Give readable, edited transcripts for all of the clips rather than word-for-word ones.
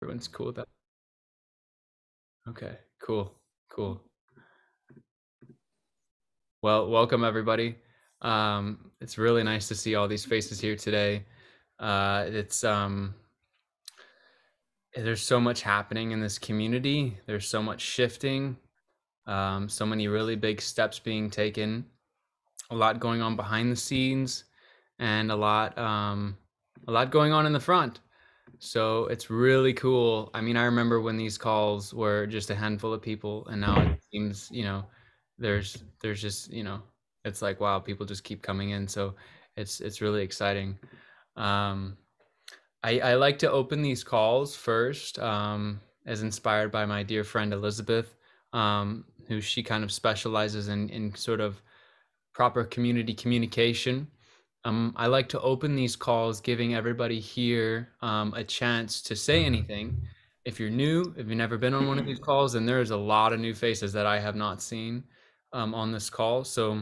Everyone's cool with that. Okay, cool. Well, welcome everybody. It's really nice to see all these faces here today. It's There's so much happening in this community. There's so much shifting. So many really big steps being taken. A lot going on behind the scenes, and a lot going on in the front. So it's really cool. I mean, I remember when these calls were just a handful of people, and now it seems, there's just, it's like, wow, people just keep coming in. So it's really exciting. Um, I like to open these calls first, as inspired by my dear friend Elizabeth, who she kind of specializes in sort of proper community communication. I like to open these calls giving everybody here a chance to say anything. If you're new, if you've never been on one of these calls, and there's a lot of new faces that I have not seen on this call. So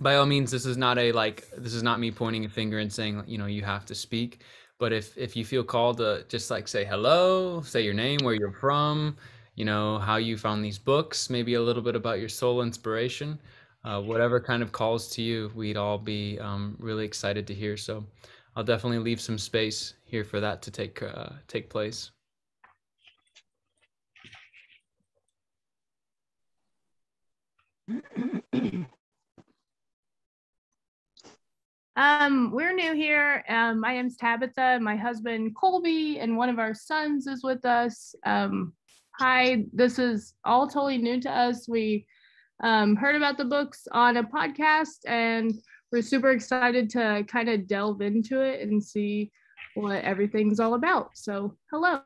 by all means, this is not me pointing a finger and saying, you have to speak. But if you feel called to just like say hello, say your name, where you're from, how you found these books, maybe a little bit about your soul inspiration, whatever kind of calls to you, we'd all be really excited to hear. So I'll definitely leave some space here for that to take place. We're new here. My name's Tabitha. My husband Colby and one of our sons is with us. Hi, this is all totally new to us. We heard about the books on a podcast, and we're super excited to kind of delve into it and see what everything's all about. So, hello.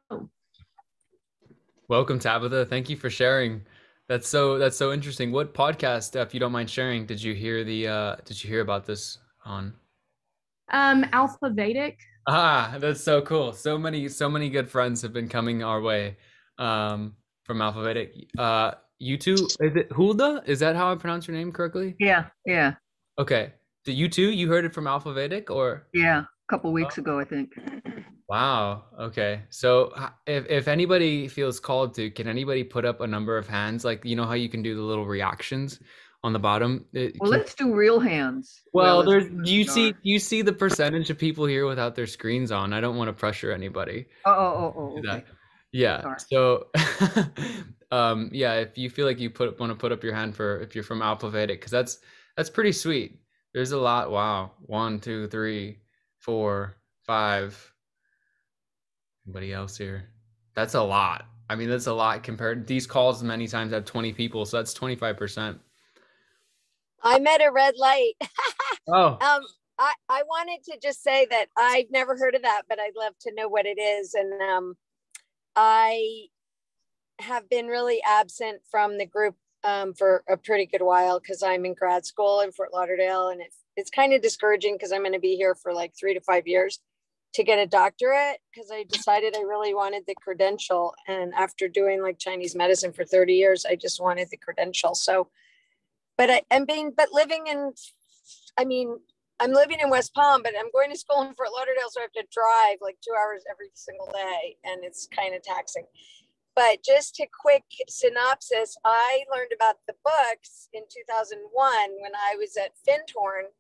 Welcome, Tabitha. Thank you for sharing. That's so interesting. What podcast, if you don't mind sharing, did you hear about this on? Alpha Vedic. That's so cool. So many good friends have been coming our way from Alpha Vedic. You two, is it Hulda? Is that how I pronounce your name correctly? Yeah. Okay. Did you two, you heard it from Alpha Vedic or? Yeah, a couple weeks ago, I think. Wow. Okay. So if anybody feels called to, can anybody put up a number of hands? Like, you know how you can do the little reactions on the bottom? Well, let's do real hands. Well, do you see the percentage of people here without their screens on? I don't want to pressure anybody. Okay. Yeah. Sorry. So, yeah, if you feel like you want to put up your hand for if you're from Alpha Vedic, because that's pretty sweet. There's a lot. Wow. 1, 2, 3, 4, 5. Anybody else here? That's a lot. I mean, that's a lot compared. These calls many times have 20 people, so that's 25%. I'm at a red light. Oh. I wanted to just say that I've never heard of that, but I'd love to know what it is. And I have been really absent from the group for a pretty good while because I'm in grad school in Fort Lauderdale, and it's kind of discouraging because I'm going to be here for like 3 to 5 years to get a doctorate, because I decided I really wanted the credential. And after doing like Chinese medicine for 30 years, I just wanted the credential. So, but I'm living in West Palm, but I'm going to school in Fort Lauderdale, so I have to drive like 2 hours every single day, and it's kind of taxing. But just a quick synopsis, I learned about the books in 2001 when I was at Findhorn,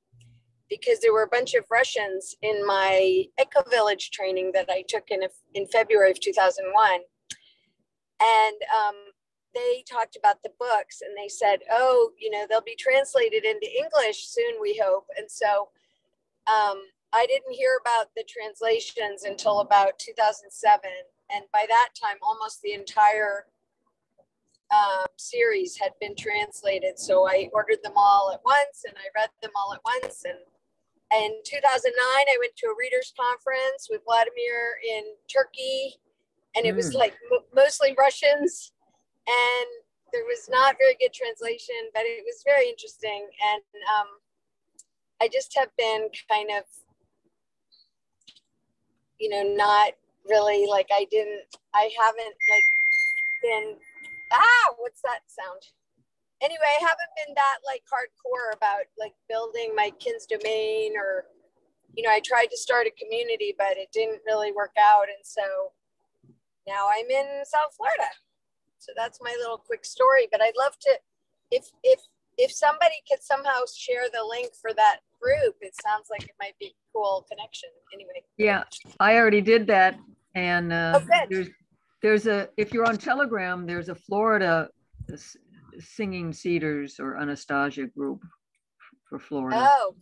because there were a bunch of Russians in my eco-village training that I took in February of 2001. And they talked about the books, and they said, oh, they'll be translated into English soon, we hope. And so I didn't hear about the translations until about 2007. And by that time, almost the entire series had been translated. So I ordered them all at once, and I read them all at once. And in 2009, I went to a readers conference with Vladimir in Turkey, and it was like mostly Russians, and there was not very good translation, but it was very interesting. And I just have been kind of, not really like I haven't like been, what's that sound? Anyway, I haven't been that like hardcore about like building my kin's domain, or, I tried to start a community, but it didn't really work out. And so now I'm in South Florida. So that's my little quick story. But I'd love to, if somebody could somehow share the link for that group, it sounds like it might be a cool connection. Anyway. Yeah, I already did that. And good. there's a, if you're on Telegram, there's a Florida singing Cedars or Anastasia group for Florida. Oh,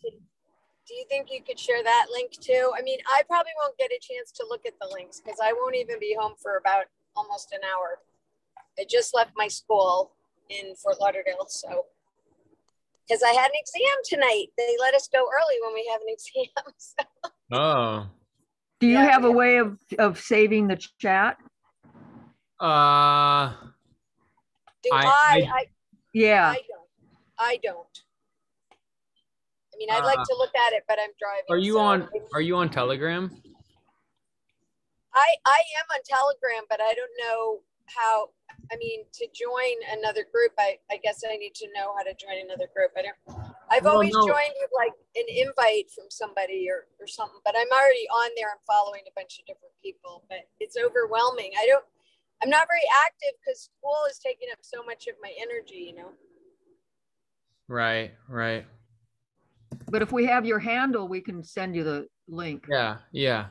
do you think you could share that link too? I mean, I probably won't get a chance to look at the links because I won't even be home for about almost an hour. I just left my school in Fort Lauderdale, so because I had an exam tonight. They let us go early when we have an exam. So. Oh. Do you have a way of saving the chat? Yeah. I don't. I mean, I'd like to look at it, but I'm driving. Are you on Telegram? I am on Telegram, but I don't know how. I mean, to join another group, I guess I need to know how to join another group. I've always joined with like an invite from somebody or something, but I'm already on there and following a bunch of different people, but it's overwhelming. I'm not very active because school is taking up so much of my energy, you know? Right. But if we have your handle, we can send you the link. Yeah.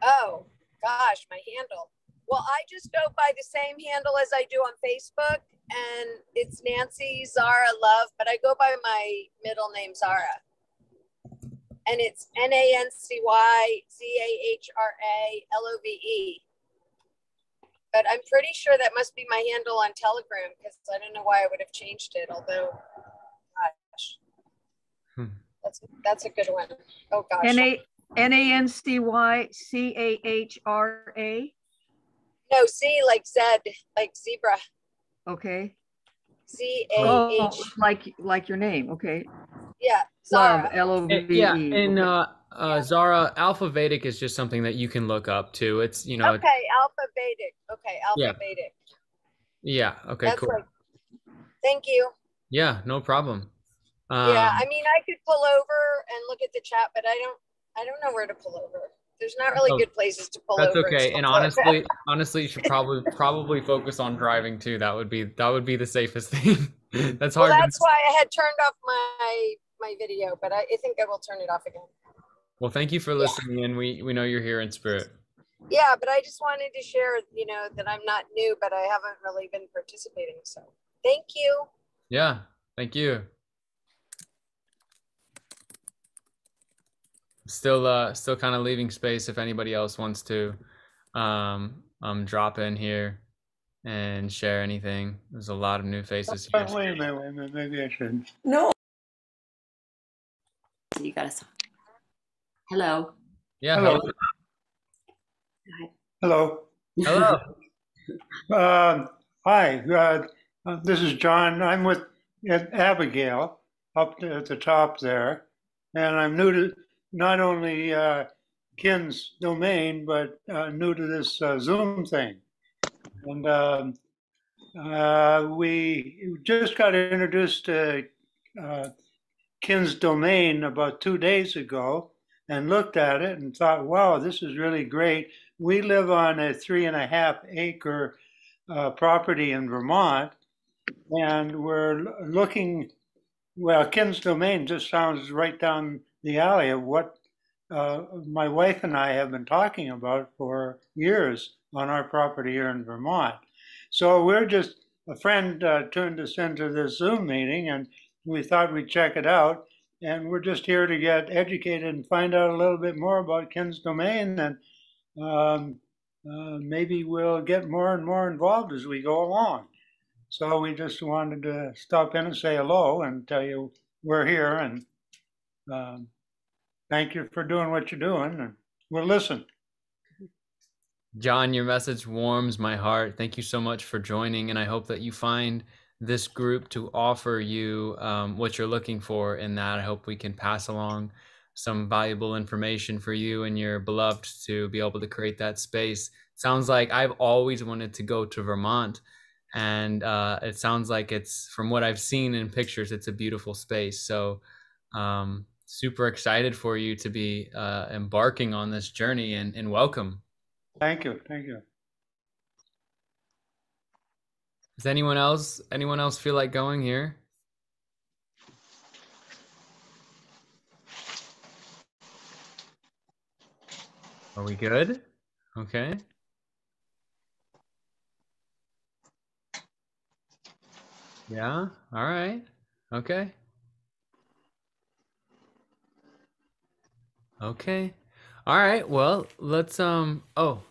Oh, gosh, my handle. Well, I just go by the same handle as I do on Facebook, and it's Nancy Zara Love, but I go by my middle name, Zara. And it's NANCYZAHRALOVE. But I'm pretty sure that must be my handle on Telegram because I don't know why I would have changed it, although, gosh. That's a good one. Oh, gosh. NANCYCAHRA? No, C like Zed, like zebra. Okay. C-A-H. Oh, like your name. Okay. Yeah, Zara. Love, L-O-V-E. Yeah, and Zara, Alpha Vedic is just something that you can look up too. It's, you know. Okay, Alpha Vedic. Okay, Alpha Vedic. Yeah, okay, that's cool. Right. Thank you. Yeah, no problem. Yeah, I mean, I could pull over and look at the chat, but I don't know where to pull over. There's not really good places to pull over. That's okay. And honestly, you should probably focus on driving too. That would be the safest thing. That's hard. Well, that's why I had turned off my video, but I think I will turn it off again. Well, thank you for listening, and we know you're here in spirit. Yeah, but I just wanted to share, you know, that I'm not new, but I haven't really been participating. So thank you. Yeah, thank you. Still kind of leaving space if anybody else wants to drop in here and share anything. There's a lot of new faces here. Wait a minute, maybe I should. No. So you got us. Hello. Yeah. Hello. Hello. Hi. This is John. I'm with Abigail up at the top there, and I'm new to not only Ken's domain, but new to this Zoom thing. And we just got introduced to Ken's domain about 2 days ago and looked at it and thought, wow, this is really great. We live on a 3.5 acre property in Vermont, and we're looking, well, Ken's domain just sounds right down the alley of what my wife and I have been talking about for years on our property here in Vermont. So we're just, a friend turned us into this Zoom meeting, and we thought we'd check it out. And we're just here to get educated and find out a little bit more about Ken's domain, and maybe we'll get more and more involved as we go along. So we just wanted to stop in and say hello and tell you we're here, and thank you for doing what you're doing, and we'll listen. John, your message warms my heart. Thank you so much for joining, and I hope that you find this group to offer you what you're looking for in that. I hope we can pass along some valuable information for you and your beloved to be able to create that space. Sounds like I've always wanted to go to Vermont, and it sounds like it's, from what I've seen in pictures, it's a beautiful space. So super excited for you to be embarking on this journey, and welcome. Thank you. Thank you. Does anyone else feel like going here? Are we good? Okay. Yeah. All right. Okay. Okay. All right. Well, let's oh.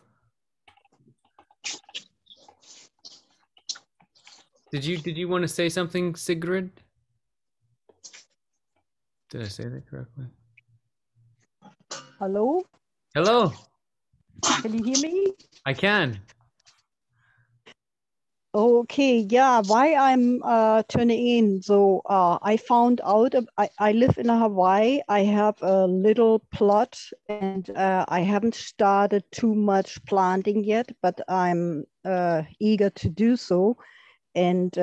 Did you want to say something, Sigrid? Did I say that correctly? Hello, Hello. can you hear me? I can. Okay, yeah, why I'm turning in. So I found out I live in Hawaii. I have a little plot and I haven't started too much planting yet, but I'm eager to do so. And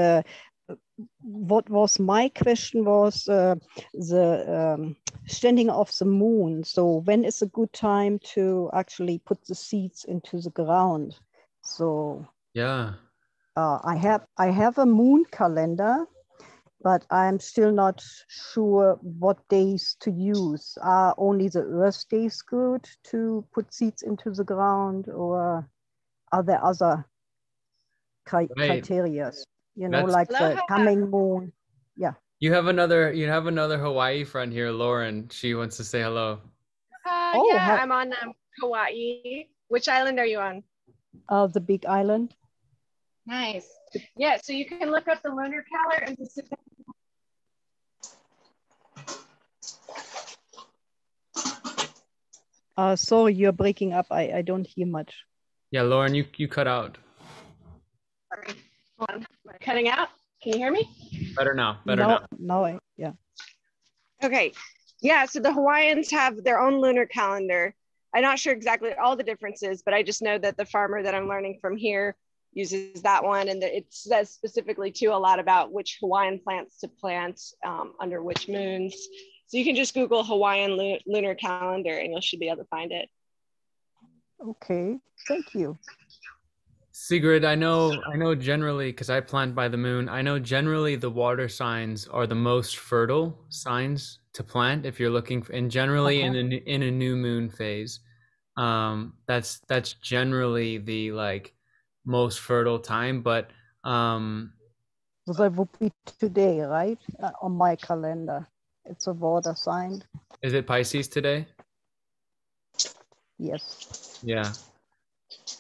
what was my question was the standing of the moon. So when is a good time to actually put the seeds into the ground? So Yeah. I have a moon calendar, but I'm still not sure what days to use. Are only the Earth days good to put seeds into the ground, or are there other Right. criteria? You know, That's like the Aloha. coming moon. Yeah. you have another Hawaii friend here, Lauren. She wants to say hello. Oh, Yeah, I'm on Hawaii. Which island are you on? the Big Island. Nice. Yeah, so you can look up the lunar calendar and Pacific. Sorry, you're breaking up. I don't hear much. Yeah, Lauren, you cut out. Sorry. Hold on. Am I cutting out? Can you hear me? Better now. Better now. Now, yeah. Okay. Yeah, so the Hawaiians have their own lunar calendar. I'm not sure exactly all the differences, but I just know that the farmer that I'm learning from here uses that one. And it says specifically too a lot about which Hawaiian plants to plant under which moons. So you can just Google Hawaiian lunar calendar and you should be able to find it. Okay, thank you. Sigrid, I know generally, because I plant by the moon, I know generally the water signs are the most fertile signs to plant if you're looking for, and generally in a new moon phase. That's generally the like most fertile time, but So that would be today, right? On my calendar. It's a water sign. is it Pisces today? Yes. Yeah.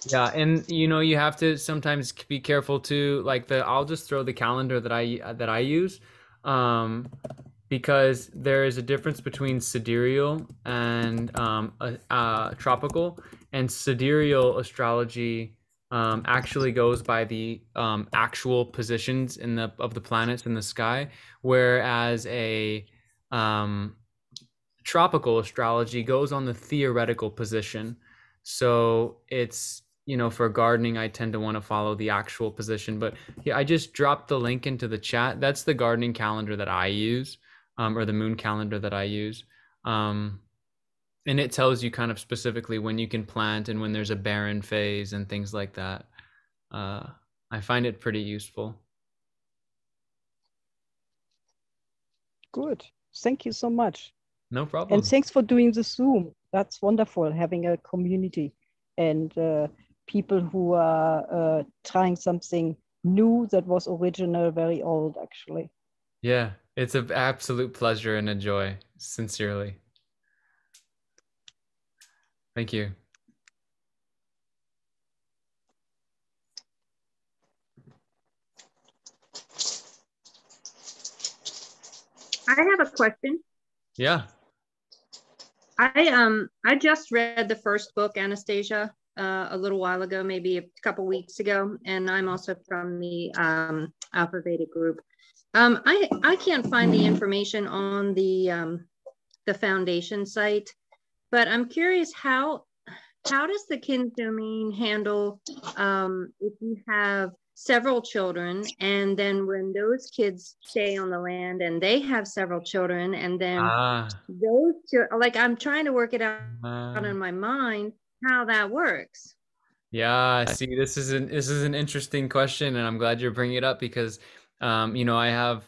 Yeah, and you have to sometimes be careful too. Like I'll just throw the calendar that I use, because there is a difference between sidereal and tropical. And sidereal astrology actually goes by the actual positions of the planets in the sky, whereas a tropical astrology goes on the theoretical position. So it's, for gardening, I tend to want to follow the actual position. But yeah, I just dropped the link into the chat. That's the gardening calendar that I use, or the moon calendar that I use. And it tells you kind of specifically when you can plant and when there's a barren phase and things like that. I find it pretty useful. Good. Thank you so much. No problem. And thanks for doing the Zoom. That's wonderful, having a community and people who are trying something new that was original, very old, actually. Yeah, it's an absolute pleasure and a joy, sincerely. Thank you. I have a question. Yeah. I just read the first book, Anastasia, a little while ago, maybe a couple weeks ago, and I'm also from the Alpha Beta group. I can't find the information on the foundation site, but I'm curious how does the Kin's domain handle if you have several children, and then when those kids stay on the land and they have several children, and then those two, like I'm trying to work it out in my mind how that works. Yeah, see, this is an interesting question, and I'm glad you're bringing it up because, I have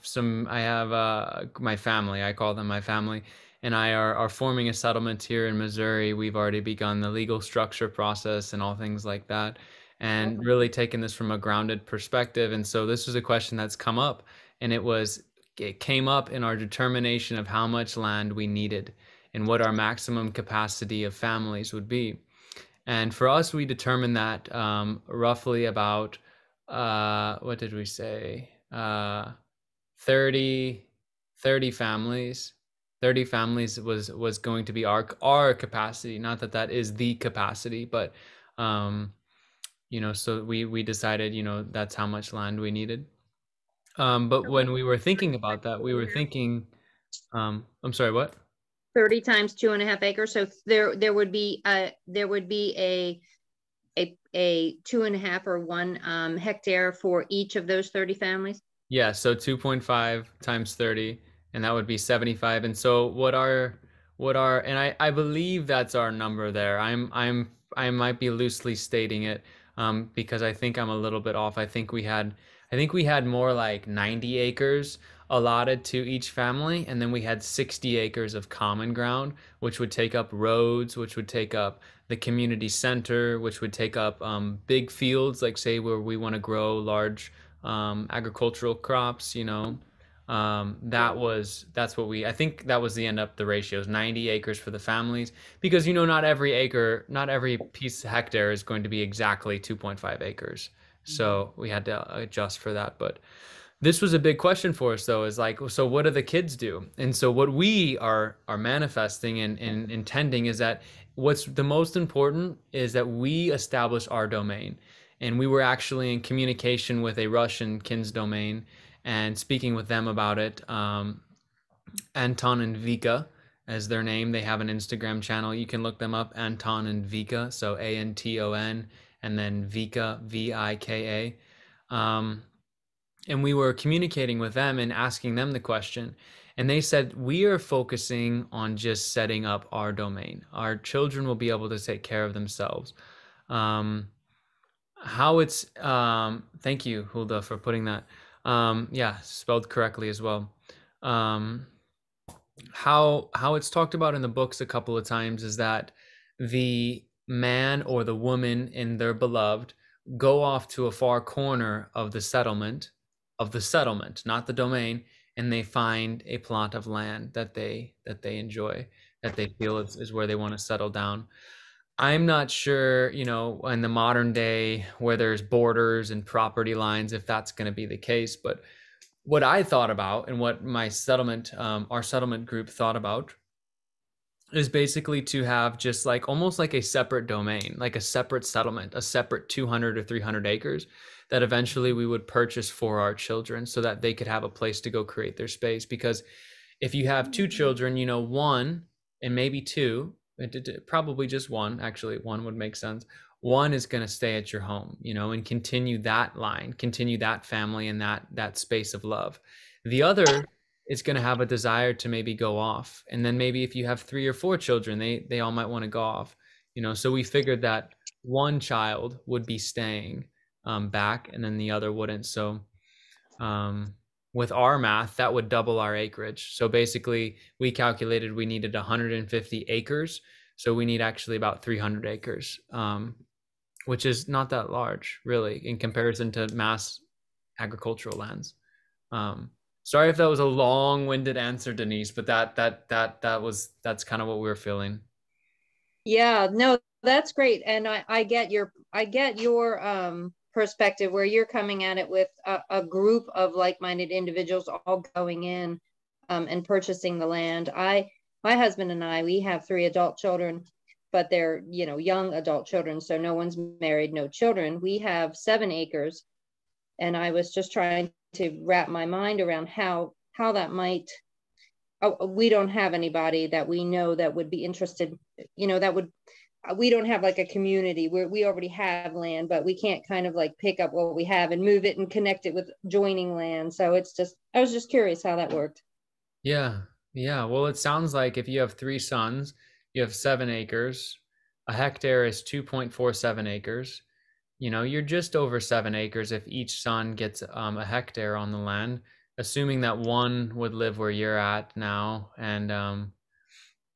my family. I call them my family, and I are forming a settlement here in Missouri. We've already begun the legal structure process and all things like that, and really taking this from a grounded perspective. And so this was a question that's come up, and it came up in our determination of how much land we needed and what our maximum capacity of families would be. And for us, we determined that roughly about, what did we say? 30, 30 families. 30 families was going to be our capacity. Not that that is the capacity, but so we decided, that's how much land we needed. But when we were thinking about that, we were thinking, I'm sorry, what? 30 times 2.5 acres. So there would be a 2.5 or 1 hectare for each of those 30 families. Yeah, so 2.5 times 30, and that would be 75. And so and I believe that's our number there. I might be loosely stating it, because I think I'm a little bit off. I think we had more like 90 acres allotted to each family, and then we had 60 acres of common ground, which would take up roads, which would take up the community center, which would take up big fields, like say where we want to grow large agricultural crops. I think that was the ratios, 90 acres for the families, because not every piece of hectare is going to be exactly 2.5 acres. So we had to adjust for that. But this was a big question for us, though, is like, so what do the kids do? And so what we are manifesting and intending is that what's the most important is that we establish our domain. And we were actually in communication with a Russian Kins domain and speaking with them about it. Anton and Vika as their name. They have an Instagram channel. You can look them up, Anton and Vika. So Anton and then Vika, Vika. And we were communicating with them and asking them the question. And they said, we are focusing on just setting up our domain. Our children will be able to take care of themselves. Thank you, Hulda, for putting that. Yeah, spelled correctly as well. How it's talked about in the books a couple of times is that the man or the woman and their beloved go off to a far corner of the settlement, not the domain, and they find a plot of land that they enjoy, that they feel is where they want to settle down. I'm not sure, in the modern day where there's borders and property lines, if that's going to be the case. But what I thought about and what our settlement group thought about is basically to have just like almost like a separate domain, like a separate settlement, a separate 200 or 300 acres that eventually we would purchase for our children so that they could have a place to go create their space. Because if you have 2 children, one and maybe 2, probably just 1, actually 1 would make sense. 1 is going to stay at your home, and continue that line, continue that family and that space of love. The other is going to have a desire to maybe go off. And then maybe if you have 3 or 4 children, they all might want to go off, so we figured that 1 child would be staying back and then the other wouldn't. So with our math, that would double our acreage. So basically we calculated we needed 150 acres. So we need actually about 300 acres, which is not that large really in comparison to mass agricultural lands. Sorry if that was a long-winded answer, Denise, but that's kind of what we were feeling. Yeah, no, that's great. And I get your perspective where you're coming at it with a group of like-minded individuals all going in and purchasing the land. My husband and I, we have 3 adult children, but they're, young adult children. So no one's married, no children. We have 7 acres. And I was just trying to wrap my mind around how that might, we don't have anybody that we know that would be interested, we don't have like a community where we already have land, but we can't kind of like pick up what we have and move it and connect it with joining land. So I was just curious how that worked. Yeah. Well, it sounds like if you have 3 sons, you have 7 acres. A hectare is 2.47 acres. you know, you're just over 7 acres if each son gets a hectare on the land, assuming that one would live where you're at now. And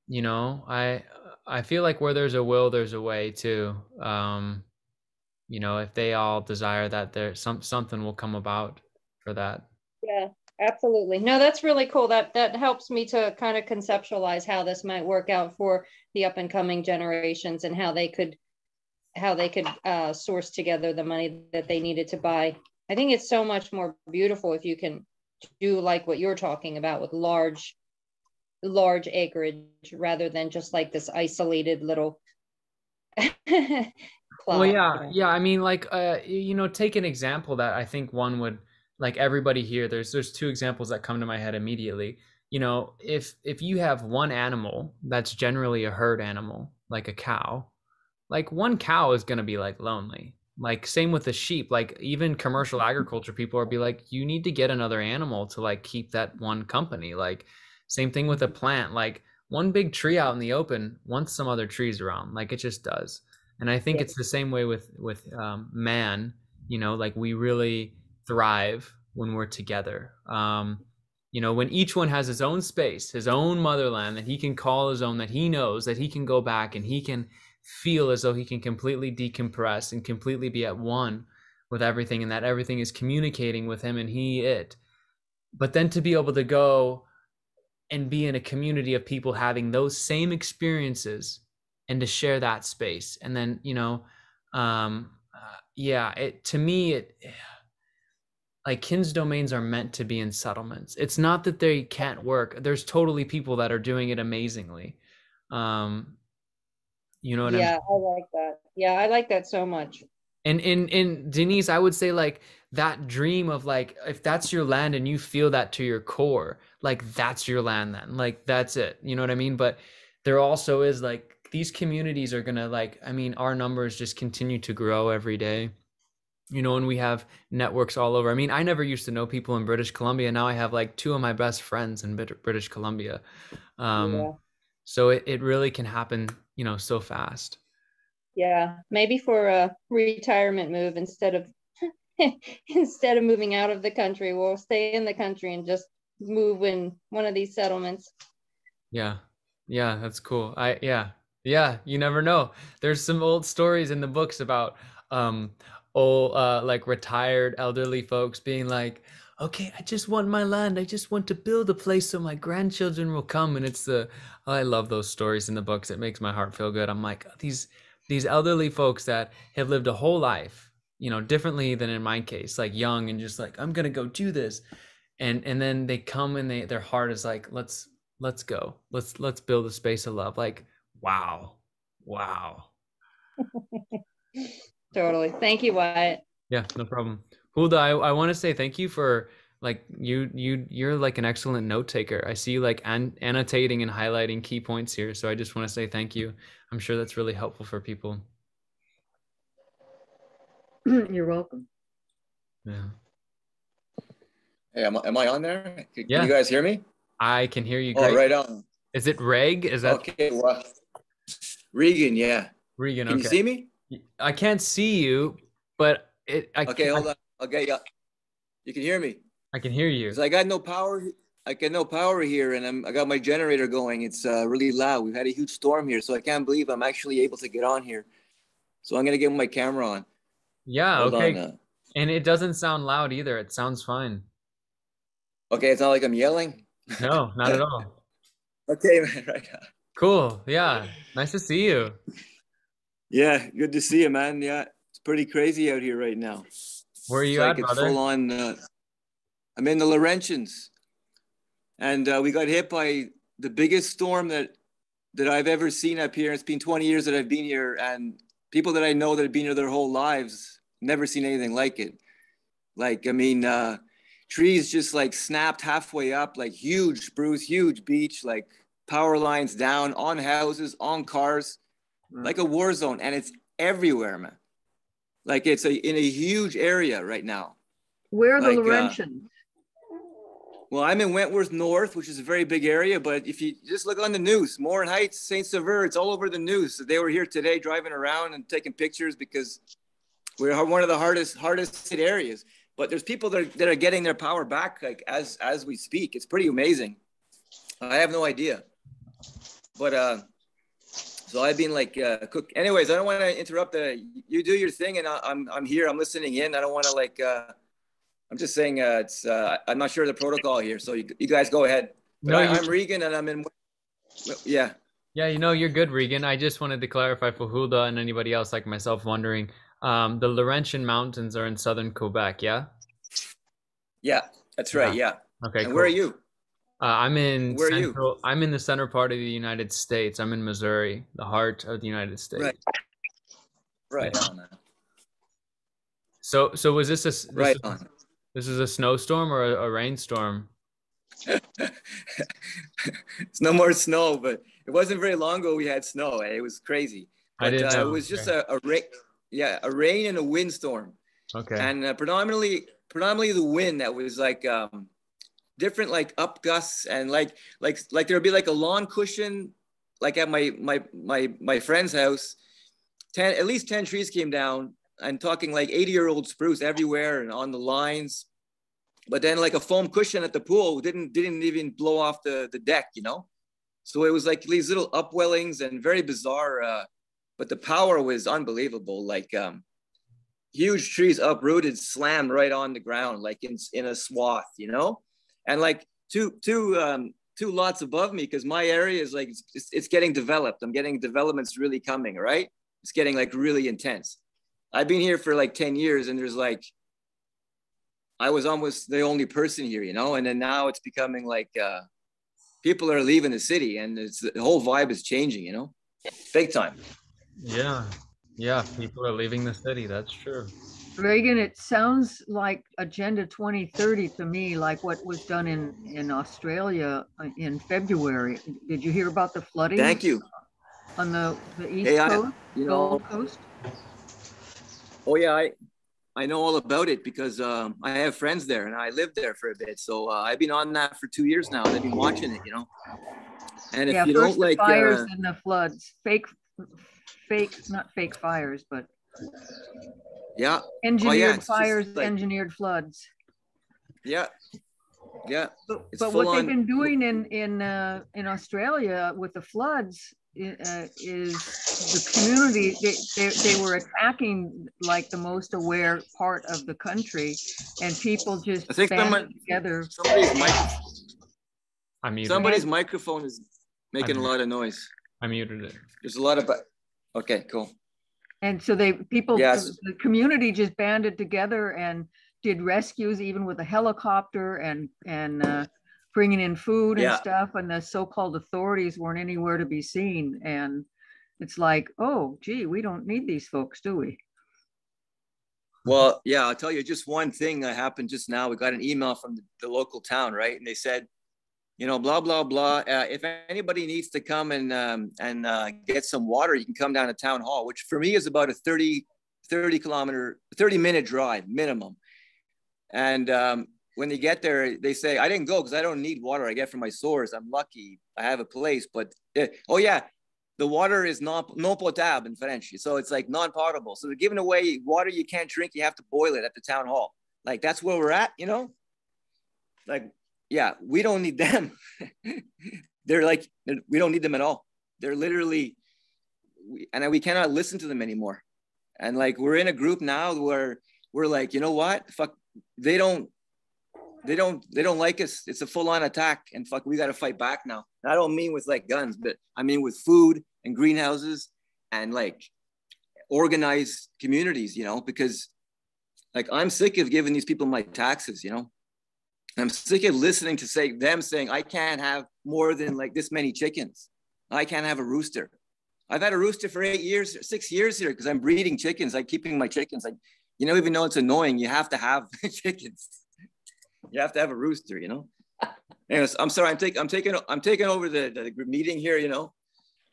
you know, I feel like where there's a will, there's a way too. You know, if they all desire that, there something will come about for that. Yeah, absolutely. No, that's really cool. That helps me to kind of conceptualize how this might work out for the up and coming generations and how they could source together the money that they needed to buy. I think it's so much more beautiful if you can do like what you're talking about with large acreage rather than just like this isolated little plot. Well, yeah. I mean, like, you know, take an example that I think one would, like, everybody here. There's two examples that come to my head immediately. You know, if you have one animal that's generally a herd animal, like a cow, like one cow is gonna be like lonely. Like same with the sheep. Like even commercial agriculture people are be like, you need to get another animal to like keep that one company. Like same thing with a plant. Like one big tree out in the open wants some other trees around. Like it just does. And I think it's the same way with man. You know, like we really thrive when we're together. You know, when each one has his own space, his own motherland that he can call his own, that he knows that he can go back and he can feel as though he can completely decompress and completely be at one with everything, and that everything is communicating with him and he it. But then to be able to go and be in a community of people having those same experiences and to share that space, and then, you know, yeah, it to me, it like Kin's domains are meant to be in settlements. It's not that they can't work. There's totally people that are doing it amazingly. You know what I mean? Yeah, I like that. Yeah, I like that so much. And Denise, I would say like that dream of like, if that's your land and you feel that to your core, like that's your land then. Like that's it. You know what I mean? But there also is like these communities are gonna like, I mean, our numbers just continue to grow every day. You know, and we have networks all over. I mean, I never used to know people in British Columbia. Now I have like two of my best friends in British Columbia. Yeah. So it really can happen, you know, so fast. Yeah, maybe for a retirement move instead of moving out of the country, we'll stay in the country and just move in one of these settlements. Yeah. Yeah, that's cool. Yeah, you never know. There's some old stories in the books about old like retired elderly folks being like, okay, I just want my land. I just want to build a place so my grandchildren will come. And it's I love those stories in the books. It makes my heart feel good. I'm like, these elderly folks that have lived a whole life, you know, differently than in my case, like young and just like, I'm gonna go do this. And then they come and their heart is like, let's go. Let's build a space of love. Like, wow. Totally. Thank you, Wyatt. Yeah, no problem. Hulda, I want to say thank you for like you're like an excellent note taker. I see you like annotating and highlighting key points here. So I just want to say thank you. I'm sure that's really helpful for people. You're welcome. Yeah. Hey, am I on there? Can Yeah. you guys hear me? I can hear you great. Oh, right on. Is it Reg? Is that okay? Well, Regan, yeah. Regan, Can okay. you see me? I can't see you, but okay, hold on. Okay, yeah. You can hear me. I can hear you. 'Cause I got no power. I got no power here, and I got my generator going. It's really loud. We've had a huge storm here, so I can't believe I'm actually able to get on here. So I'm gonna get my camera on. Yeah. Hold okay. on, and it doesn't sound loud either. It sounds fine. Okay, it's not like I'm yelling. No, not at all. Okay, man. Right. Cool. Yeah. Nice to see you. Yeah, good to see you, man. Yeah, it's pretty crazy out here right now. Where are you it's at, brother? Full on. I'm in the Laurentians, and we got hit by the biggest storm that I've ever seen up here. It's been 20 years that I've been here, and people that I know that have been here their whole lives never seen anything like it. Like, I mean, trees just like snapped halfway up, like huge spruce, huge beech, like power lines down on houses, on cars, like a war zone. And it's everywhere, man. Like it's in a huge area right now. Where are the Laurentians? Well, I'm in Wentworth North, which is a very big area. But if you just look on the news, Morin Heights, St. Sever, it's all over the news. So they were here today driving around and taking pictures because We're one of the hardest hit areas. But there's people that are getting their power back like as we speak. It's pretty amazing. I have no idea. But so I've been like cook. Anyways, I don't want to interrupt. You do your thing, and I'm here. I'm listening in. I don't want to like. I'm just saying it's. I'm not sure the protocol here, so you guys go ahead. But No, I'm Regan, and I'm in. Yeah. Yeah, you're good, Regan. I just wanted to clarify for Hulda and anybody else like myself wondering. The Laurentian Mountains are in southern Quebec, yeah? Yeah, that's right. Yeah. Okay. And cool. where are you? I'm in Where are you? central. I'm in the center part of the United States. I'm in Missouri, the heart of the United States. Right. Right Yeah. on. Man. So was this a Right on. This is a snowstorm or a rainstorm? It's no more snow, but it wasn't very long ago we had snow. It was crazy. But I didn't know. It was just a rain. Yeah, a rain and a windstorm. Okay. And predominantly the wind that was like different, like up gusts, and like there would be like a lawn cushion, like at my friend's house. At least 10 trees came down. I'm talking like 80-year-old spruce everywhere and on the lines. But then like a foam cushion at the pool didn't even blow off the deck, you know? So it was like these little upwellings and very bizarre, but the power was unbelievable. Like huge trees uprooted, slammed right on the ground, like in a swath, you know? And like two lots above me, because my area is like, it's getting developed. I'm getting developments really coming, right? It's getting like really intense. I've been here for like 10 years and there's like, I was almost the only person here, you know? And then now it's becoming like, people are leaving the city and the whole vibe is changing, you know? Big time. Yeah. Yeah, people are leaving the city. That's true. Reagan, it sounds like Agenda 2030 to me, like what was done in Australia in February. Did you hear about the flooding? Thank you. On the East Coast, Gold Coast? Oh yeah, I know all about it because I have friends there and I lived there for a bit. So I've been on that for 2 years now. I've been watching it, you know. And if you don't like fires and the floods, fake, not fake fires, but yeah, engineered fires, like, engineered floods. Yeah, yeah. But what they've been doing in Australia with the floods is the community. They were attacking like the most aware part of the country, and people just banded together. Somebody's microphone is making a lot of noise. I muted it. There's a lot of. Okay, cool. And so the community just banded together and did rescues, even with a helicopter and bringing in food and stuff. And the so-called authorities weren't anywhere to be seen. And it's like, oh, gee, we don't need these folks, do we? Well, yeah, I'll tell you just one thing that happened just now. We got an email from the local town, right? And they said, you know, blah, blah, blah. If anybody needs to come and get some water, you can come down to town hall, which for me is about a 30 minute drive minimum. And when you get there, they say, I didn't go because I don't need water. I get from my source. I'm lucky. I have a place. But, oh yeah, the water is non potable in French. So it's like non-potable. So they're giving away water you can't drink. You have to boil it at the town hall. Like, that's where we're at, you know? Like, yeah, we don't need them. They're like, we don't need them at all. They're literally, and we cannot listen to them anymore. And like, we're in a group now where we're like, you know what? Fuck, they don't like us. It's a full-on attack, and fuck, we got to fight back now. And I don't mean with like guns, but I mean with food and greenhouses and like organized communities, you know, because like, I'm sick of giving these people my taxes, you know. I'm sick of listening to them saying, I can't have more than like this many chickens. I can't have a rooster. I've had a rooster for 6 years here because I'm breeding chickens. I'm keeping my chickens. Like, you know, even though it's annoying, you have to have chickens. You have to have a rooster, you know. Anyways, I'm sorry. I'm taking over the meeting here. You know,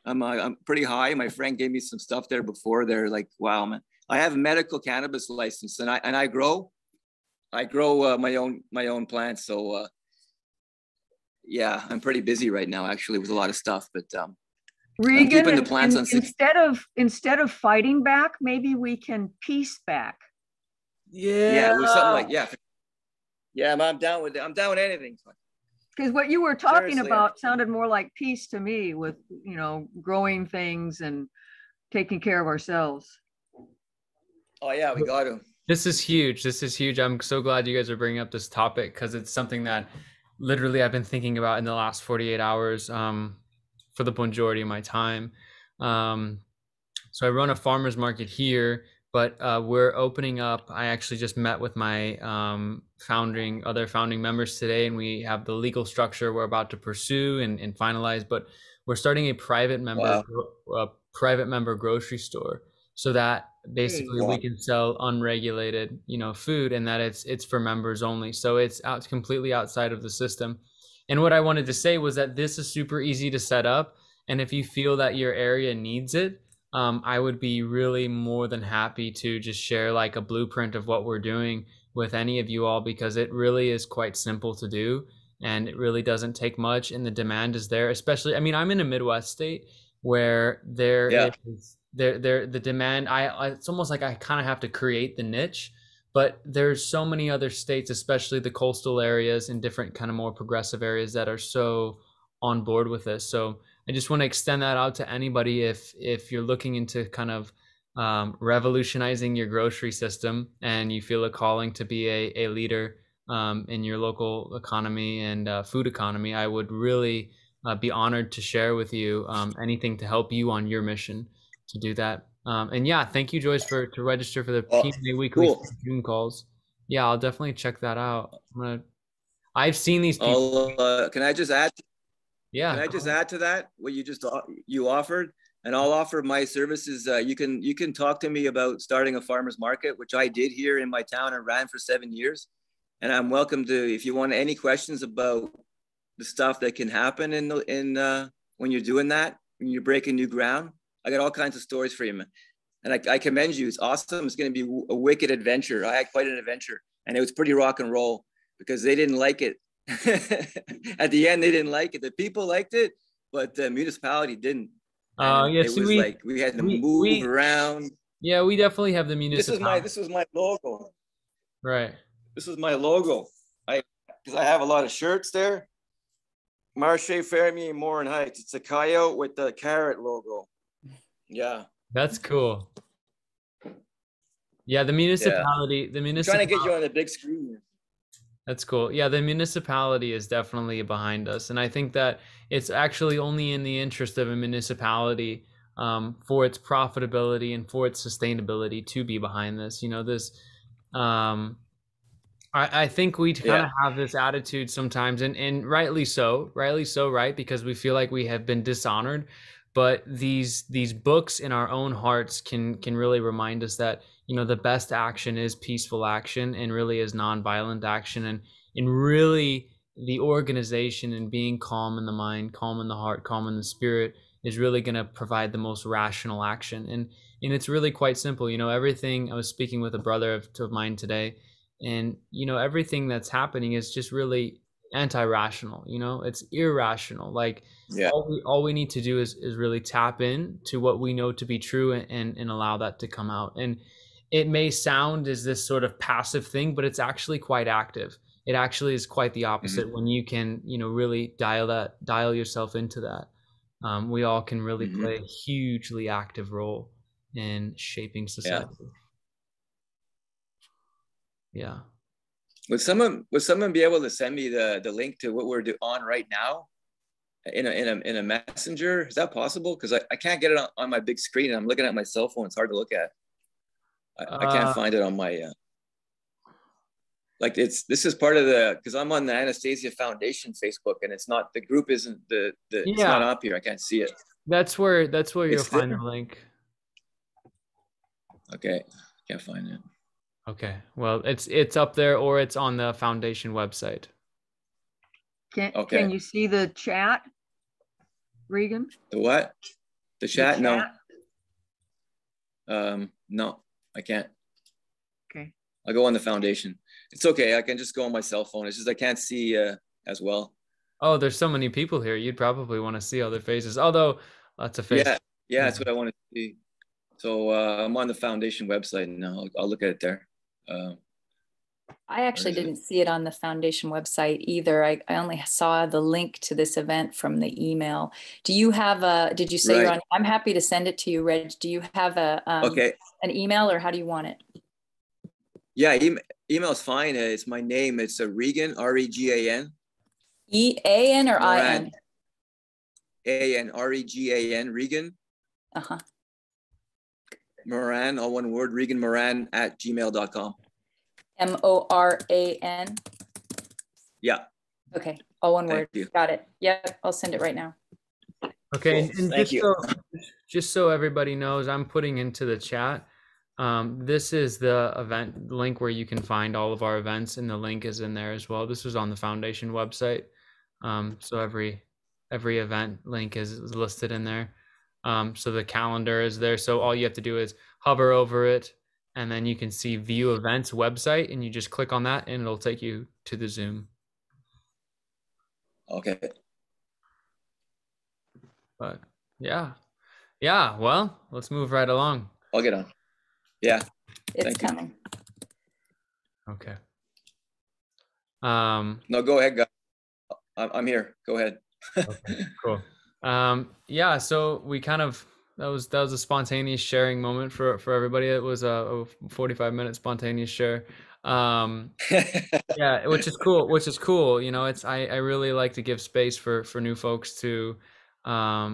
I'm pretty high. My friend gave me some stuff there before. They're like, wow, man. I have a medical cannabis license, and I grow my own plants. So yeah, I'm pretty busy right now, actually, with a lot of stuff. But Regan, keeping the plants on 6. Instead of fighting back, maybe we can peace back. Yeah, with something like yeah. I'm down with anything. Because what you were talking about sounded more like peace to me, with growing things and taking care of ourselves. Oh yeah, we got to. This is huge. This is huge. I'm so glad you guys are bringing up this topic, because it's something that literally I've been thinking about in the last 48 hours for the majority of my time. So I run a farmer's market here, but we're opening up. I actually just met with my other founding members today, and we have the legal structure we're about to pursue and finalize. But we're starting a private member grocery store, so that basically we can sell unregulated, food, and that it's for members only. So it's completely outside of the system. And what I wanted to say was that this is super easy to set up, and if you feel that your area needs it, I would be really more than happy to just share like a blueprint of what we're doing with any of you all, because it really is quite simple to do, and it really doesn't take much, and the demand is there. Especially, I mean, I'm in a Midwest state where there is the demand. It's almost like I kind of have to create the niche, but there's so many other states, especially the coastal areas and different kind of more progressive areas, that are so on board with this. So I just want to extend that out to anybody if you're looking into kind of revolutionizing your grocery system and you feel a calling to be a leader in your local economy and food economy. I would really be honored to share with you anything to help you on your mission to do that. And yeah, thank you, Joyce, to register for the PMA weekly Zoom calls. Yeah, I'll definitely check that out. I've seen these people. Can I just add? Can I just add to that what you offered? And I'll offer my services. You can talk to me about starting a farmer's market, which I did here in my town and ran for 7 years. And I'm welcome to, if you want any questions about the stuff that can happen when you're doing that, when you're breaking new ground. I got all kinds of stories for you, man. And I commend you. It's awesome. It's going to be a wicked adventure. I had quite an adventure, and it was pretty rock and roll because they didn't like it. At the end, they didn't like it. The people liked it, but the municipality didn't. We had to move around. Yeah, we definitely have the municipality. This was my logo. Right. This is my logo. Because I have a lot of shirts there. Marche Fermier Morin Heights. It's a coyote with the carrot logo. Yeah. That's cool. Yeah, the municipality. I'm trying to get you on the big screen. That's cool. Yeah, the municipality is definitely behind us. And I think that it's actually only in the interest of a municipality for its profitability and for its sustainability to be behind this. I think we kind of have this attitude sometimes, and rightly so, right? Because we feel like we have been dishonored. But these books in our own hearts can really remind us that, the best action is peaceful action and really is nonviolent action. And really the organization and being calm in the mind, calm in the heart, calm in the spirit is really going to provide the most rational action. And it's really quite simple. Everything, I was speaking with a brother of mine today, and, everything that's happening is just really anti-rational. It's irrational. Like, all we need to do is really tap in to what we know to be true and allow that to come out. And it may sound as this sort of passive thing, but it's actually quite active. It actually is quite the opposite when you can, really dial yourself into that. We all can really play a hugely active role in shaping society. Yeah. Would someone be able to send me the link to what we're on right now in a messenger? Is that possible? Because I can't get it on my big screen. I'm looking at my cell phone. It's hard to look at. I can't find it on my this is part of because I'm on the Anastasia Foundation Facebook, and it's not, the group isn't it's not up here. I can't see it. That's where you'll find the link. Okay, can't find it. Okay, well, it's up there, or it's on the foundation website. Can you see the chat, Regan? The what? The chat? No. No, I can't. Okay. I'll go on the foundation. It's okay. I can just go on my cell phone. It's just I can't see as well. Oh, there's so many people here. You'd probably want to see other faces. Although lots of Facebook. Yeah, that's what I want to see. So I'm on the foundation website now. I'll look at it there. I actually didn't see it on the foundation website either. I only saw the link to this event from the email. Do you have a, did you say you're on? I'm happy to send it to you, Reg. Do you have a an email, or how do you want it? Yeah, email is fine. It's my name. It's Regan, R-E-G-A-N. E-A-N or I-N? A-N, R-E-G-A-N, Regan. Uh-huh. Moran, all one word, Regan Moran at gmail.com. M-O-R-A-N? Yeah. Okay, all one word. You. Got it. Yep, I'll send it right now. Okay, Cool. and just so everybody knows, I'm putting into the chat. This is the event link where you can find all of our events, and the link is in there as well. This is on the foundation website. So every event link is listed in there. So the calendar is there. So all you have to do is hover over it, and then you can see view events website, and you just click on that and it'll take you to the Zoom. Okay. But yeah, well, let's move right along. I'll get on. Yeah. It's coming. Okay. No, go ahead, guys. I'm here. Go ahead. Okay, cool. Yeah, so we kind of, that was a spontaneous sharing moment for everybody. It was a 45-minute spontaneous share. Yeah, which is cool. You know, I really like to give space for new folks to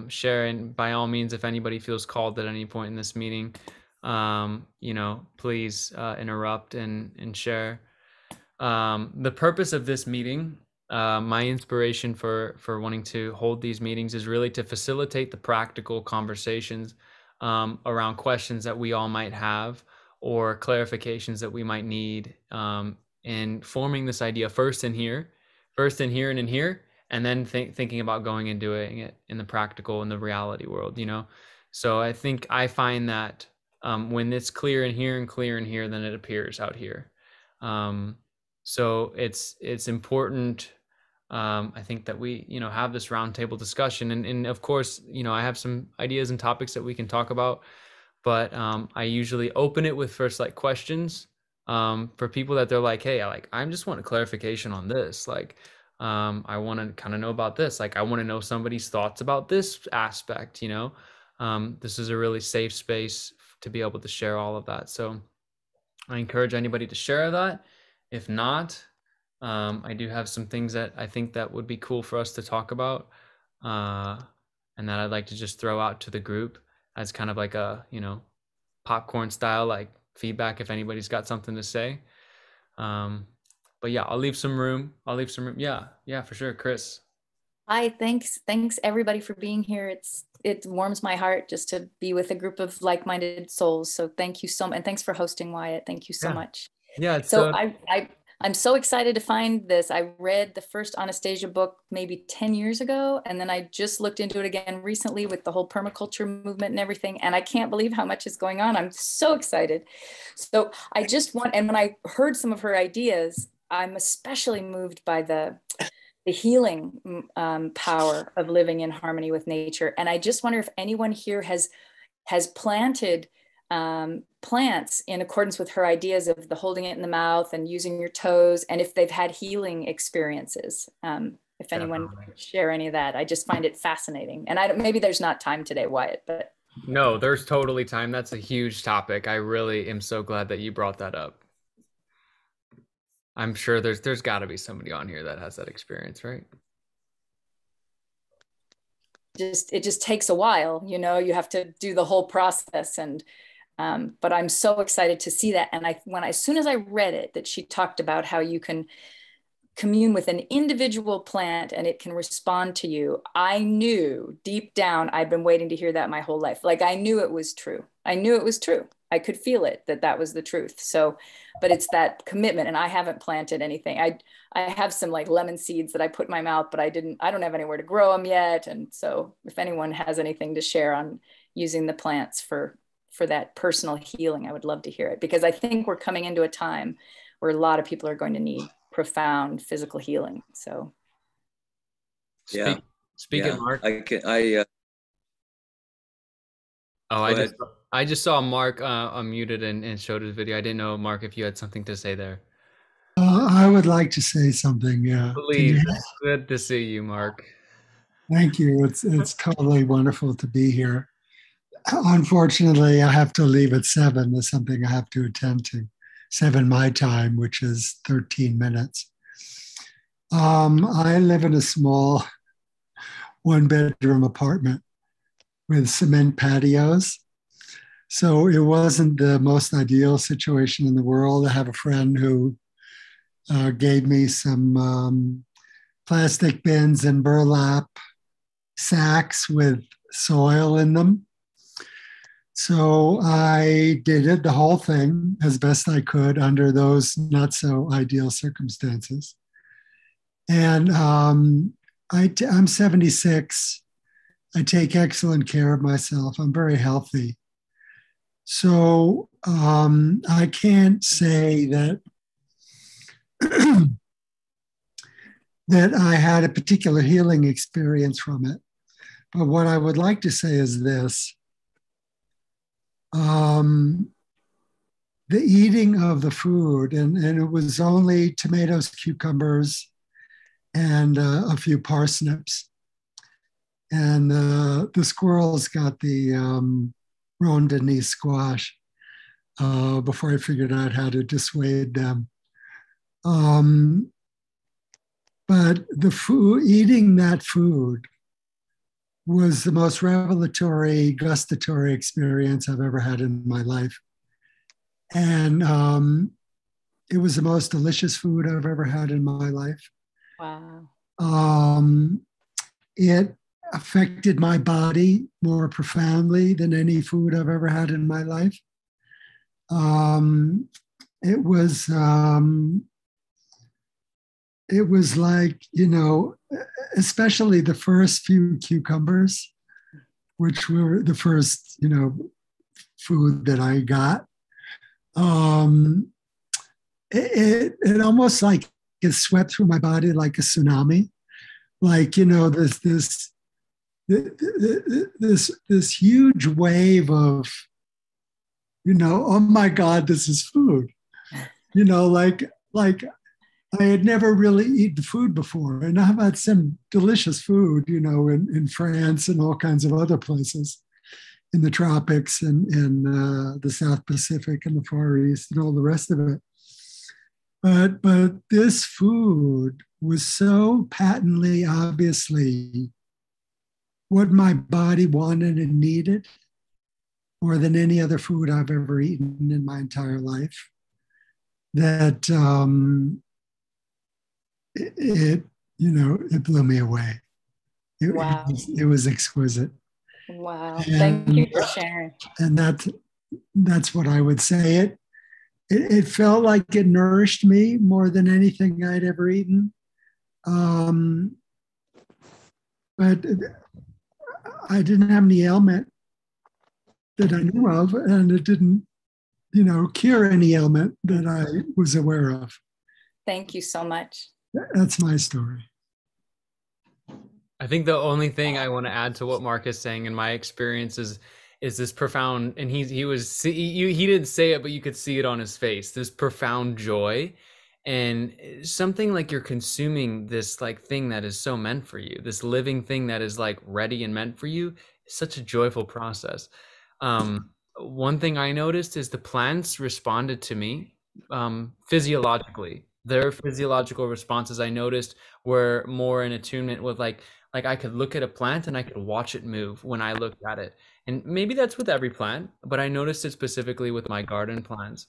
share, and by all means, if anybody feels called at any point in this meeting, you know, please interrupt and share. The purpose of this meeting, my inspiration for wanting to hold these meetings, is really to facilitate the practical conversations around questions that we all might have, or clarifications that we might need, in forming this idea first in here and in here, and then thinking about going and doing it in the practical, in the reality world, you know? So I find that when it's clear in here and clear in here, then it appears out here. So it's important, I think, that we, you know, have this roundtable discussion, and of course, you know, I have some ideas and topics that we can talk about, but I usually open it with first like questions for people that they're like, hey, I just want a clarification on this. Like, I want to kind of know about this. Like, I want to know somebody's thoughts about this aspect, you know. This is a really safe space to be able to share all of that. So I encourage anybody to share that. If not, I do have some things that I think that would be cool for us to talk about, and that I'd like to just throw out to the group as kind of like a, you know, popcorn style, like feedback if anybody's got something to say. But yeah, I'll leave some room. Yeah, for sure. Chris. Hi, thanks everybody for being here. It warms my heart just to be with a group of like-minded souls. So thank you so much, and thanks for hosting, Wyatt. Thank you so much. Yeah. So I'm so excited to find this. I read the first Anastasia book maybe 10 years ago, and then I just looked into it again recently with the whole permaculture movement and everything, and I can't believe how much is going on. I'm so excited. So and when I heard some of her ideas, I'm especially moved by the healing power of living in harmony with nature. And I just wonder if anyone here has planted plants in accordance with her ideas of the holding it in the mouth and using your toes, and if they've had healing experiences. If anyone share any of that, I just find it fascinating. And maybe there's not time today, Wyatt, but. No, there's totally time. That's a huge topic. I really am so glad that you brought that up. I'm sure there's got to be somebody on here that has that experience, right? It just takes a while, you know. You have to do the whole process, and but I'm so excited to see that. And as soon as I read it, that she talked about how you can commune with an individual plant and it can respond to you, I knew deep down, I'd been waiting to hear that my whole life. Like, I knew it was true. I could feel it, that was the truth. So, but it's that commitment, and I haven't planted anything. I have some like lemon seeds that I put in my mouth, but I don't have anywhere to grow them yet. And so if anyone has anything to share on using the plants for that personal healing, I would love to hear it, because I think we're coming into a time where a lot of people are going to need profound physical healing. So speak it, Mark. Oh, Go ahead. I just saw Mark unmuted and showed his video. I didn't know, Mark, if you had something to say there. I would like to say something. Yeah. Can you Please. hear? It's good to see you, Mark. Thank you. It's totally wonderful to be here. Unfortunately, I have to leave at 7. There's something I have to attend to. 7 my time, which is 13 minutes. I live in a small 1-bedroom apartment with cement patios. So it wasn't the most ideal situation in the world. I have a friend who gave me some plastic bins and burlap sacks with soil in them. So I did it, the whole thing, as best I could under those not so ideal circumstances. And I'm 76. I take excellent care of myself. I'm very healthy. So I can't say that that I had a particular healing experience from it. But what I would like to say is this. The eating of the food, and it was only tomatoes, cucumbers, and a few parsnips. And the squirrels got the Ron Denise squash before I figured out how to dissuade them. But the food, eating that food was the most revelatory, gustatory experience I've ever had in my life. And it was the most delicious food I've ever had in my life. Wow. It affected my body more profoundly than any food I've ever had in my life. It was like, especially the first few cucumbers, which were the first, food that I got. It almost like it swept through my body like a tsunami. Like, this huge wave of, oh my God, this is food. Like I had never really eaten food before. And I've had some delicious food, in France and all kinds of other places, in the tropics and in the South Pacific and the Far East and all the rest of it. But this food was so patently, obviously, what my body wanted and needed more than any other food I've ever eaten in my entire life, that it blew me away. Wow. It was exquisite. Wow. Thank you for sharing. And that's what I would say. It felt like it nourished me more than anything I'd ever eaten. But I didn't have any ailment that I knew of, and it didn't, cure any ailment that I was aware of. Thank you so much. That's my story. I think the only thing I want to add to what Mark is saying in my experience is this profound, and he didn't say it, but you could see it on his face, this profound joy, and something like you're consuming this like thing that is so meant for you, this living thing that is like ready and meant for you. It's such a joyful process. One thing I noticed is the plants responded to me physiologically. Their physiological responses, I noticed, were more in attunement with like I could look at a plant and I could watch it move when I looked at it. And maybe that's with every plant, but I noticed it specifically with my garden plants.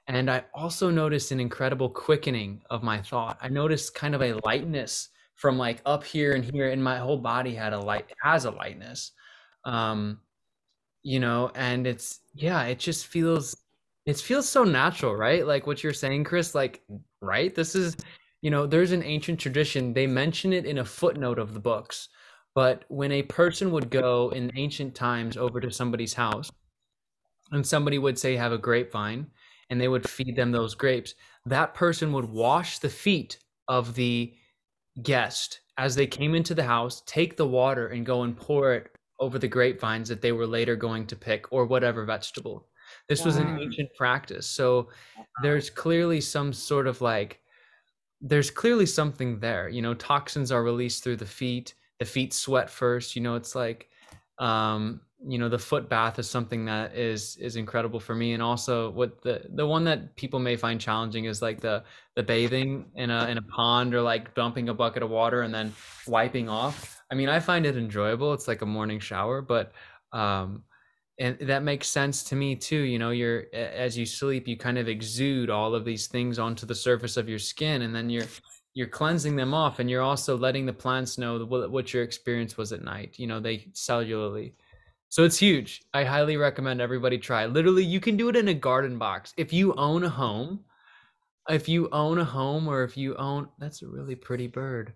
And I also noticed an incredible quickening of my thought. I noticed kind of a lightness from like up here and here, and my whole body has a lightness. And it just feels so natural, right? Like what you're saying, Chris, like, right? This is, there's an ancient tradition. They mention it in a footnote of the books. But when a person would go in ancient times over to somebody's house and somebody would say, have a grapevine, and they would feed them those grapes, that person would wash the feet of the guest as they came into the house, take the water and go and pour it over the grapevines that they were later going to pick, or whatever vegetable. This was an ancient practice. So there's clearly some sort of like, there's clearly something there, you know, toxins are released through the feet sweat first, you know, it's like, you know, the foot bath is something that is incredible for me. And also what the one that people may find challenging is like the bathing in a pond, or like dumping a bucket of water and then wiping off. I mean, I find it enjoyable. It's like a morning shower, but and that makes sense to me too. You know, as you sleep, you kind of exude all of these things onto the surface of your skin, and then you're cleansing them off, and you're also letting the plants know what your experience was at night. You know, they cellularly. So it's huge. I highly recommend everybody try. Literally, you can do it in a garden box. If you own a home, or if you own, that's a really pretty bird.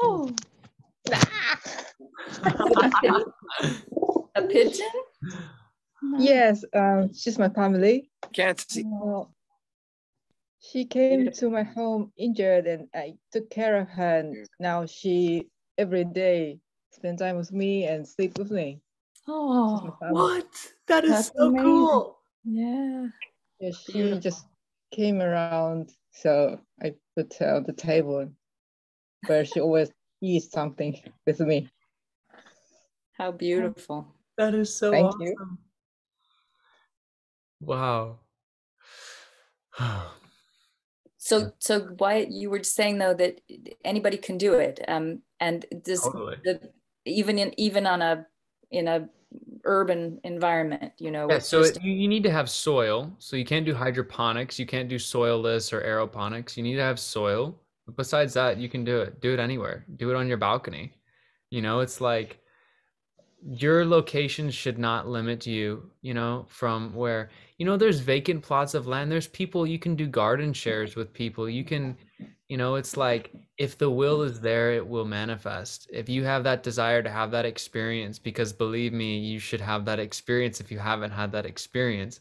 Oh. A pigeon? Yes, she's my family. Can't see. She came to my home injured, and I took care of her. And now she every day spend time with me and sleep with me. Oh, what? That is so amazing. Cool. Yeah. Yeah, she just came around, so I put her on the table where she always eats something with me. How beautiful. That is so Thank awesome. you. Wow. So Wyatt, you were saying though that anybody can do it, and this totally. even in a urban environment, you know. Yeah, so you need to have soil. So you can't do hydroponics, you can't do soilless or aeroponics. You need to have soil. But besides that, you can do it. Do it anywhere. Do it on your balcony. You know, it's like your location should not limit you, you know, from where, you know, there's vacant plots of land. There's people, you can do garden shares with people. You can, you know, it's like, if the will is there, it will manifest. If you have that desire to have that experience, because believe me, you should have that experience if you haven't had that experience.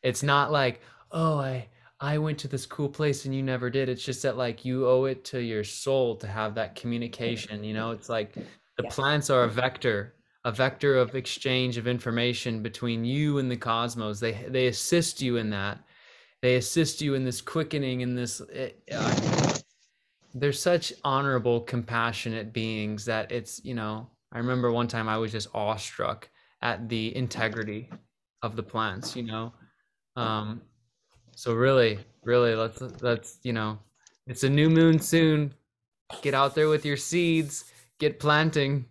It's not like, oh, I went to this cool place and you never did. It's just that like you owe it to your soul to have that communication. You know, it's like the plants are a vector of exchange of information between you and the cosmos. They assist you in that. They assist you in this quickening, in this. They're such honorable, compassionate beings that it's, you know, I remember one time I was just awestruck at the integrity of the plants, you know. So really, let's, you know, it's a new moon soon. Get out there with your seeds, get planting.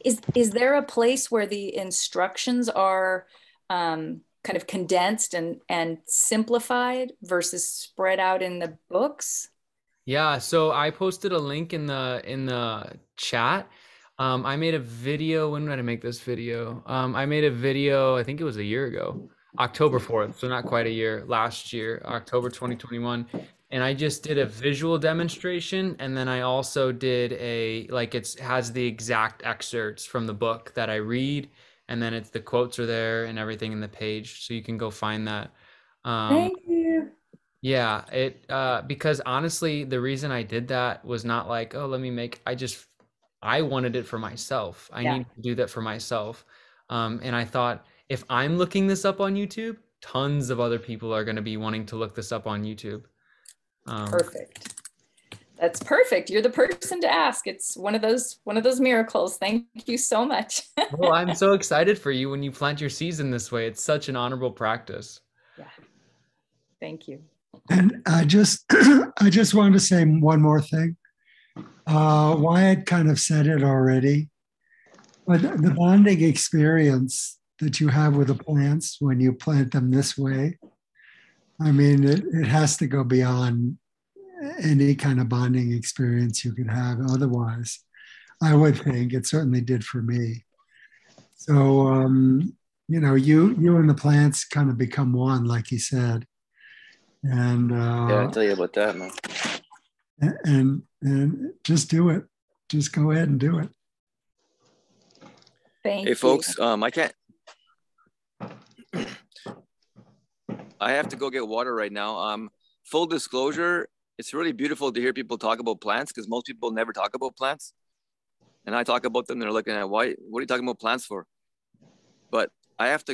Is there a place where the instructions are kind of condensed and simplified versus spread out in the books? Yeah, so I posted a link in the chat. I made a video. When did I make this video? I made a video, I think it was a year ago, October 4th, so not quite a year, last year, October 2021. And I just did a visual demonstration, and then I also did it has the exact excerpts from the book that I read, and then the quotes are there and everything in the page, so you can go find that. Thank you. Yeah, because honestly, the reason I did that was not like, oh, I wanted it for myself. I need to do that for myself. And I thought, if I'm looking this up on YouTube, tons of other people are going to be wanting to look this up on YouTube. Perfect. That's perfect. You're the person to ask. It's one of those miracles. Thank you so much. Well, I'm so excited for you when you plant your seeds in this way. It's such an honorable practice. Yeah. Thank you. And I just wanted to say one more thing. Wyatt kind of said it already, but the bonding experience that you have with the plants when you plant them this way, I mean, it has to go beyond any kind of bonding experience you could have otherwise. I would think it certainly did for me. So, you know, you and the plants kind of become one, like he said. And yeah, I'll tell you about that, man. And just do it. Just go ahead and do it. Thank you. Hey, folks, I have to go get water right now. Full disclosure, it's really beautiful to hear people talk about plants because most people never talk about plants. And I talk about them, they're looking at, what are you talking about plants for? But I have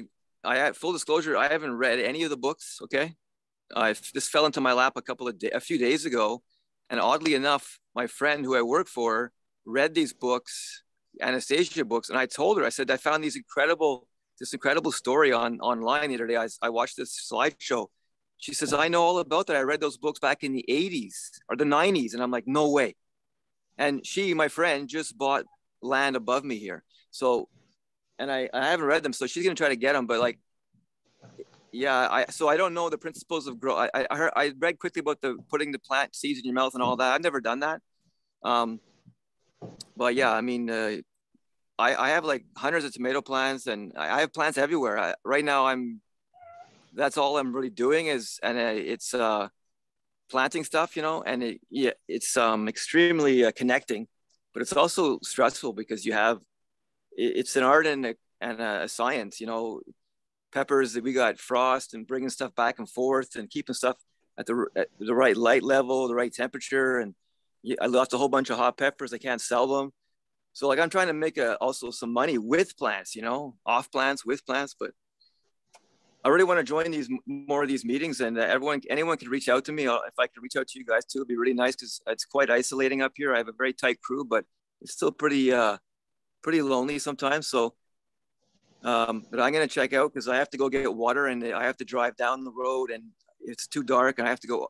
full disclosure, I haven't read any of the books, okay? This fell into my lap a few days ago. And oddly enough, my friend who I work for read these books, Anastasia books. And I told her, I said, I found this incredible story online the other day. I watched this slideshow. She says, I know all about that. I read those books back in the 80s or the 90s. And I'm like, no way. And my friend, just bought land above me here. So, and I haven't read them. So she's going to try to get them. But like, yeah, so I don't know the principles of grow. I read quickly about putting the plant seeds in your mouth and all that. I've never done that. But yeah, I mean, I have like hundreds of tomato plants, and I have plants everywhere. Right now, that's all I'm really doing it's planting stuff, and it's extremely connecting, but it's also stressful because it's an art and a science, peppers that we got frost and bringing stuff back and forth and keeping stuff at the right light level, the right temperature. And I lost a whole bunch of hot peppers. I can't sell them. So like I'm trying to make also some money with plants, off plants, with plants. But I really want to join more of these meetings, and anyone can reach out to me. If I could reach out to you guys too, it'd be really nice because it's quite isolating up here. I have a very tight crew, but it's still pretty lonely sometimes. So, but I'm going to check out because I have to go get water, and I have to drive down the road, and it's too dark, and I have to go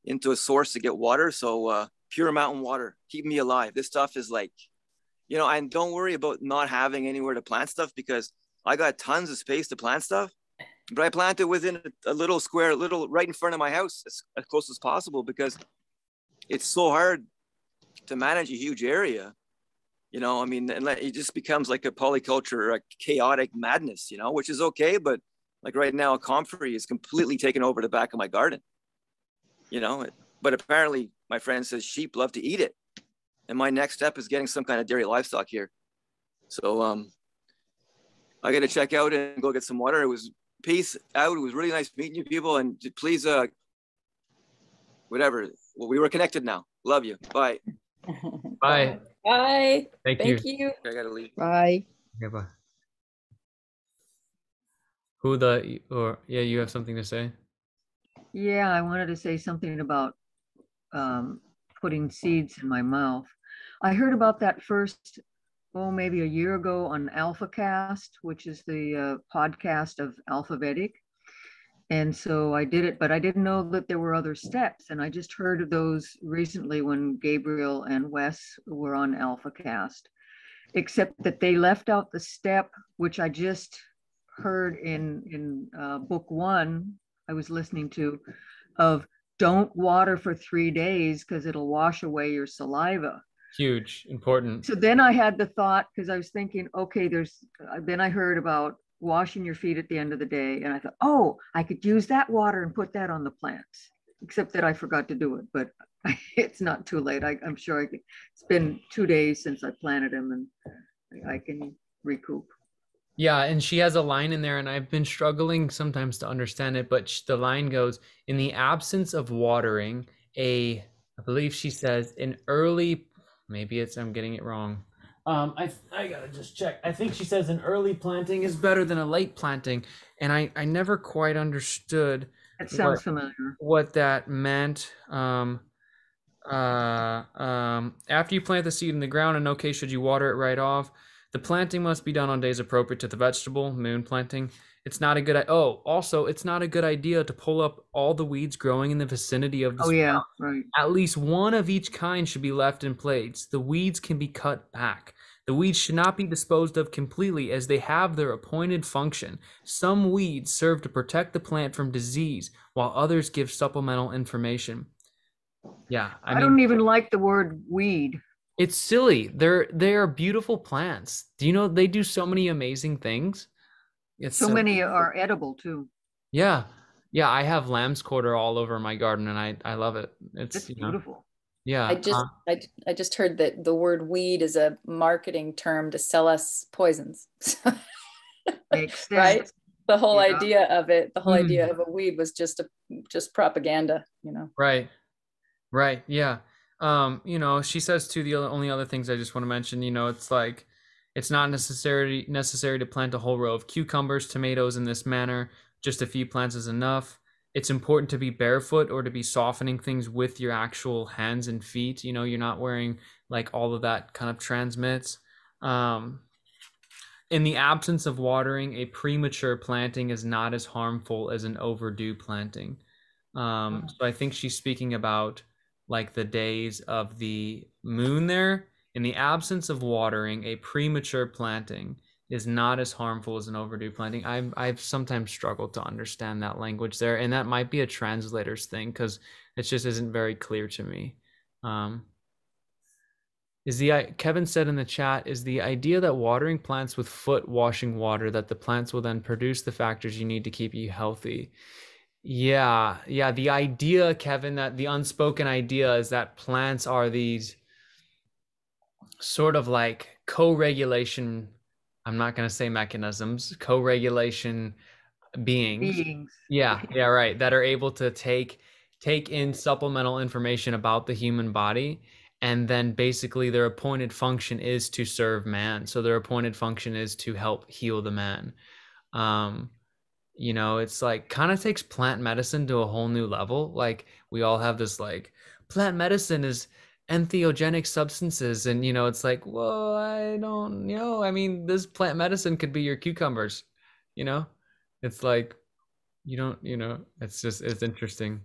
into a source to get water. So pure mountain water, keep me alive. This stuff is like, and don't worry about not having anywhere to plant stuff because I got tons of space to plant stuff, but I plant it within a little square, right in front of my house as close as possible because it's so hard to manage a huge area. I mean, and it just becomes like a polyculture, a chaotic madness, which is okay. But like right now, a comfrey is completely taken over the back of my garden, but apparently my friend says sheep love to eat it. And my next step is getting some kind of dairy livestock here. So I got to check out and go get some water. Peace out. It was really nice meeting you people. And please, whatever. Well, we were connected now. Love you. Bye. Bye. Bye. Thank you. I gotta leave. Bye. Okay, bye. You have something to say? Yeah, I wanted to say something about putting seeds in my mouth. I heard about that first, maybe a year ago on AlphaCast, which is the podcast of Alphabetic. And so I did it, but I didn't know that there were other steps. And I just heard of those recently when Gabriel and Wes were on AlphaCast, except that they left out the step, which I just heard in book 1, I was listening to, of don't water for 3 days because it'll wash away your saliva. Huge, important. So then I had the thought, because I was thinking, okay, then I heard about washing your feet at the end of the day. And I thought, I could use that water and put that on the plants, except that I forgot to do it, but it's not too late. I'm sure it's been 2 days since I planted them and I can recoup. Yeah, and she has a line in there, and I've been struggling sometimes to understand it, but the line goes, in the absence of watering, I believe she says, I'm getting it wrong. I gotta just check. I think she says an early planting is better than a late planting, and I never quite understood. That sounds familiar. What that meant. After you plant the seed in the ground, in no case should you water it right off. The planting must be done on days appropriate to the vegetable, moon planting. It's not a good it's not a good idea to pull up all the weeds growing in the vicinity of the sprout. Yeah, right. At least one of each kind should be left in plates. The weeds can be cut back. The weeds should not be disposed of completely as they have their appointed function. Some weeds serve to protect the plant from disease, while others give supplemental information. Yeah, I don't even like the word weed. It's silly. They're beautiful plants. Do you know they do so many amazing things? So many are edible too. Yeah. I have lamb's quarter all over my garden, and I love it. It's beautiful. Yeah. I just heard that the word weed is a marketing term to sell us poisons. Makes sense. Right? The whole idea of it, the whole idea of a weed was just propaganda, Right. Yeah. You know, she says too, the only other things I just want to mention, you know, it's like, it's not necessary to plant a whole row of cucumbers, tomatoes in this manner. Just a few plants is enough. It's important to be barefoot or to be softening things with your actual hands and feet. You know, you're not wearing like all of that kind of transmits. In the absence of watering, a premature planting is not as harmful as an overdue planting. So I think she's speaking about like the days of the moon there. In the absence of watering, a premature planting is not as harmful as an overdue planting. I've sometimes struggled to understand that language there, and that might be a translator's thing because it just isn't very clear to me. Kevin said in the chat, is the idea that watering plants with foot washing water, that the plants will then produce the factors you need to keep you healthy? Yeah. The idea, Kevin, that the unspoken idea is that plants are these sort of like co-regulation, I'm not going to say mechanisms, co-regulation beings. Yeah, right. That are able to take in supplemental information about the human body. And then basically their appointed function is to serve man. So their appointed function is to help heal the man. You know, it's like kind of takes plant medicine to a whole new level. Like we all have this like plant medicine is entheogenic substances. And, you know, it's like, well, I don't know. I mean, this plant medicine could be your cucumbers, you know, it's like, you don't, you know, it's just, it's interesting.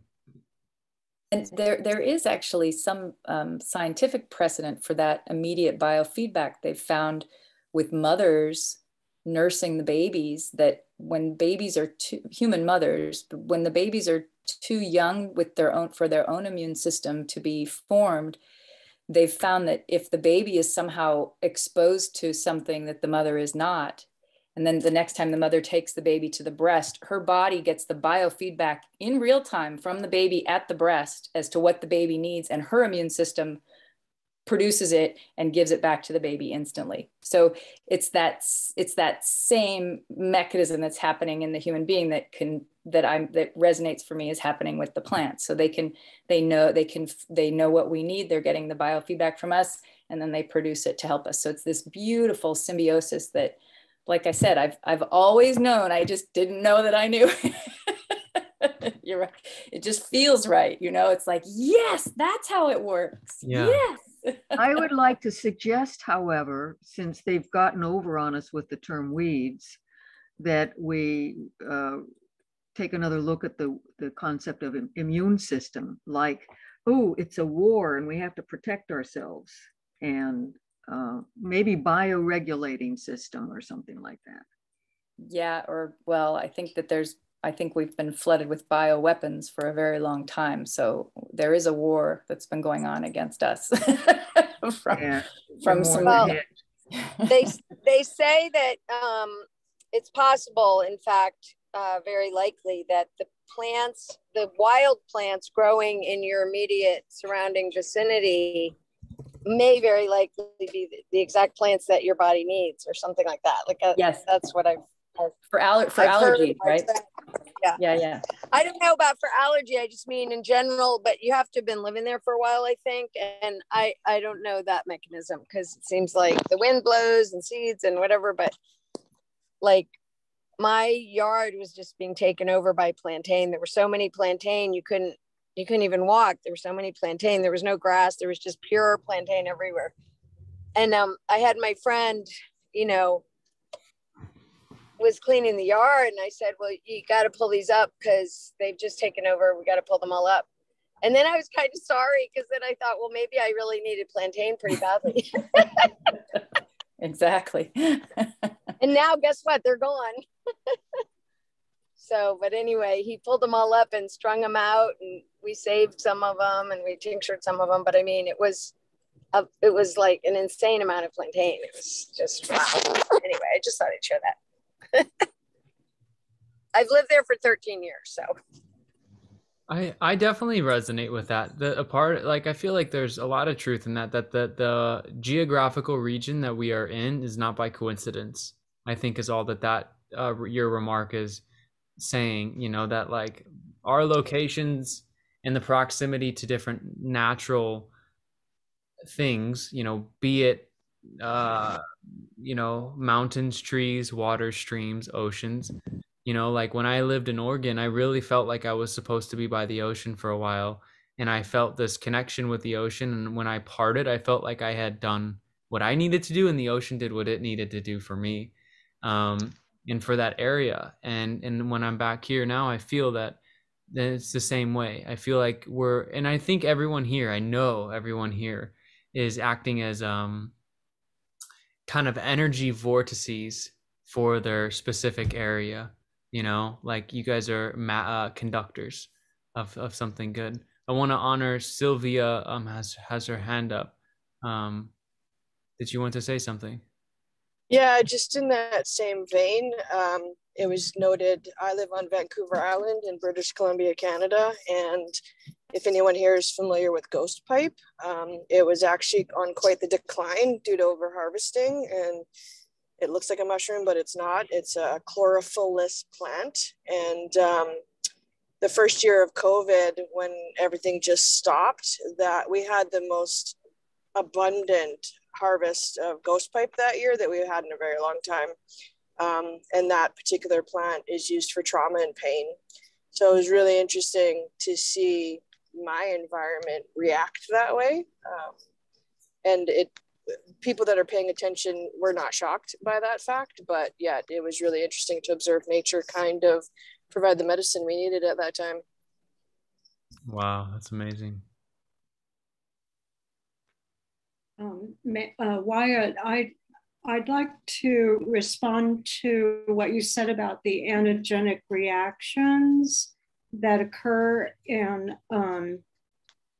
And there is actually some scientific precedent for that immediate biofeedback. They've found with mothers nursing the babies that when babies are human mothers, when the babies are too young with for their own immune system to be formed, they've found that if the baby is somehow exposed to something that the mother is not, and then the next time the mother takes the baby to the breast, her body gets the biofeedback in real time from the baby at the breast as to what the baby needs, and her immune system produces it and gives it back to the baby instantly. So it's that same mechanism that's happening in the human being that resonates for me is happening with the plants. So they know what we need. They're getting the biofeedback from us, and then they produce it to help us. So it's this beautiful symbiosis that, like I said, I've always known. I just didn't know that I knew. You're right. It just feels right. You know, it's like, yes, that's how it works. Yeah. Yes. I would like to suggest, however, since they've gotten over on us with the term weeds, that we take another look at the concept of immune system, like, oh, it's a war and we have to protect ourselves, and maybe bioregulating system or something like that. Yeah, or well, I think we've been flooded with bioweapons for a very long time. So there is a war that's been going on against us from some. Well, they say that it's possible, in fact, very likely, that the wild plants growing in your immediate surrounding vicinity may very likely be the exact plants that your body needs, or something like that. Like yes, that's what I've allergy, right? Yeah. I don't know about for allergy. I just mean in general, but you have to have been living there for a while, I think. And I don't know that mechanism, because it seems like the wind blows and seeds and whatever, but like my yard was just being taken over by plantain. There were so many plantain, you couldn't even walk. There were so many plantain. There was no grass. There was just pure plantain everywhere. And I had my friend, you know, was cleaning the yard, and I said, well, you got to pull these up because they've just taken over. We got to pull them all up. And then I was kind of sorry, because then I thought, well, maybe I really needed plantain pretty badly. Exactly. And now guess what? They're gone. So, but anyway, he pulled them all up and strung them out, and we saved some of them and we tinctured some of them. But I mean, it was like an insane amount of plantain. It was just, wow. Anyway, I just thought I'd share that. I've lived there for 13 years, so. I definitely resonate with that. I feel like there's a lot of truth in that the geographical region that we are in is not by coincidence. I think is all that your remark is saying, you know, that like our locations and the proximity to different natural things, you know, be it, you know, mountains, trees, water, streams, oceans. You know, like when I lived in Oregon, I really felt like I was supposed to be by the ocean for a while. And I felt this connection with the ocean. And when I parted, I felt like I had done what I needed to do, and the ocean did what it needed to do for me, and for that area. And when I'm back here now, I feel that it's the same way. I feel like and I think everyone here, I know everyone here is acting as kind of energy vortices for their specific area. You know, like you guys are conductors of something good. I want to honor Sylvia. Has her hand up. Did you want to say something? Yeah, just in that same vein, it was noted, I live on Vancouver Island in British Columbia, Canada, and if anyone here is familiar with ghost pipe, it was actually on quite the decline due to overharvesting, and it looks like a mushroom, but it's not. It's a chlorophyllous plant, and the first year of COVID, when everything just stopped, that we had the most abundant harvest of ghost pipe that year that we had in a very long time. And that particular plant is used for trauma and pain. So it was really interesting to see my environment react that way. And people that are paying attention were not shocked by that fact, but yeah, it was really interesting to observe nature kind of provide the medicine we needed at that time. Wow, that's amazing. Wyatt, I'd like to respond to what you said about the antigenic reactions that occur in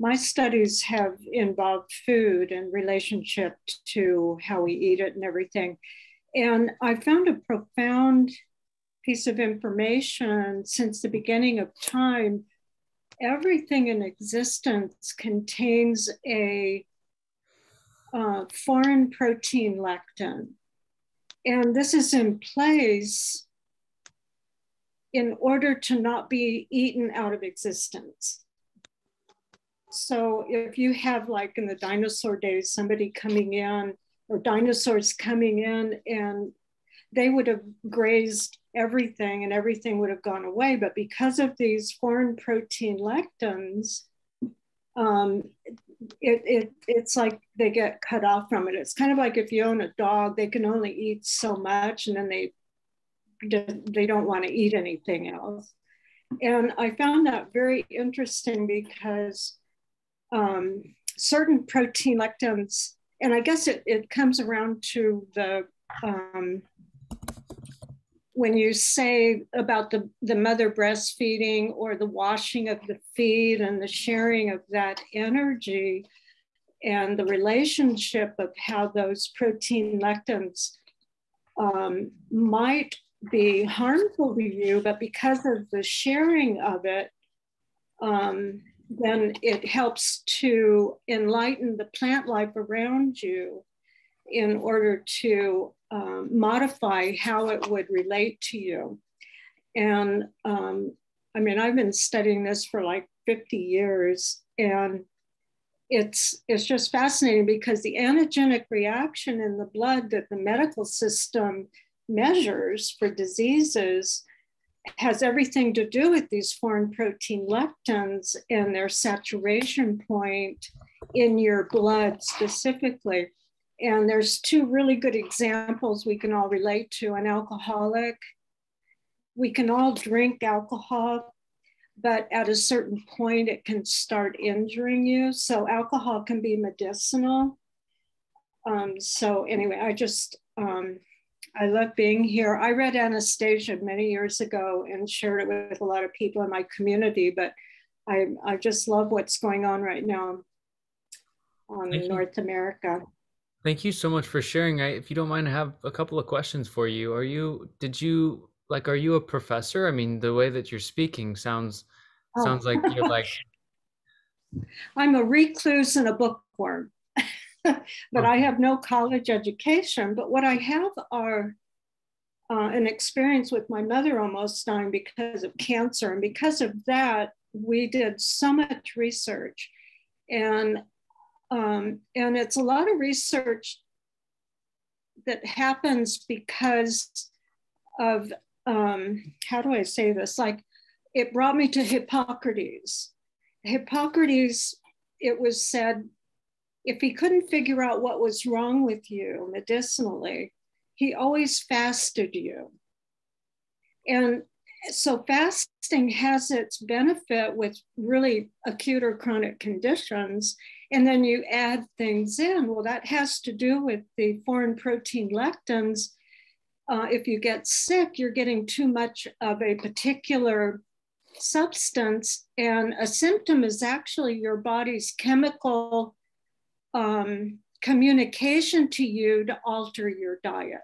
my studies have involved food and relationship to how we eat it and everything. And I found a profound piece of information since the beginning of time. Everything in existence contains a foreign protein lectin. And this is in place in order to not be eaten out of existence. So if you have, like in the dinosaur days, somebody coming in or dinosaurs coming in, and they would have grazed everything and everything would have gone away. But because of these foreign protein lectins, it's like they get cut off from it. It's kind of like if you own a dog, they can only eat so much and then they don't want to eat anything else. And I found that very interesting because certain protein lectins, and I guess it comes around to the, when you say about the mother breastfeeding or the washing of the feet and the sharing of that energy and the relationship of how those protein lectins might be harmful to you, but because of the sharing of it, then it helps to enlighten the plant life around you in order to modify how it would relate to you. And I mean, I've been studying this for like 50 years, and it's just fascinating because the antigenic reaction in the blood that the medical system measures for diseases has everything to do with these foreign protein lectins and their saturation point in your blood specifically. And there's two really good examples we can all relate to. An alcoholic, we can all drink alcohol, but at a certain point it can start injuring you. So alcohol can be medicinal. So anyway, I love being here. I read Anastasia many years ago and shared it with a lot of people in my community, but I just love what's going on right now in North America. Thank you so much for sharing. If you don't mind, I have a couple of questions for you. Are you a professor? I mean, the way that you're speaking sounds like you're like. I'm a recluse and a bookworm, but I have no college education. But what I have are an experience with my mother almost dying because of cancer. And because of that, we did so much research. And And it's a lot of research that happens because of, how do I say this? Like, it brought me to Hippocrates. Hippocrates, it was said, if he couldn't figure out what was wrong with you medicinally, he always fasted you. And so fasting has its benefit with really acute or chronic conditions. And then you add things in. Well, that has to do with the foreign protein lectins. If you get sick, you're getting too much of a particular substance. And a symptom is actually your body's chemical communication to you to alter your diet.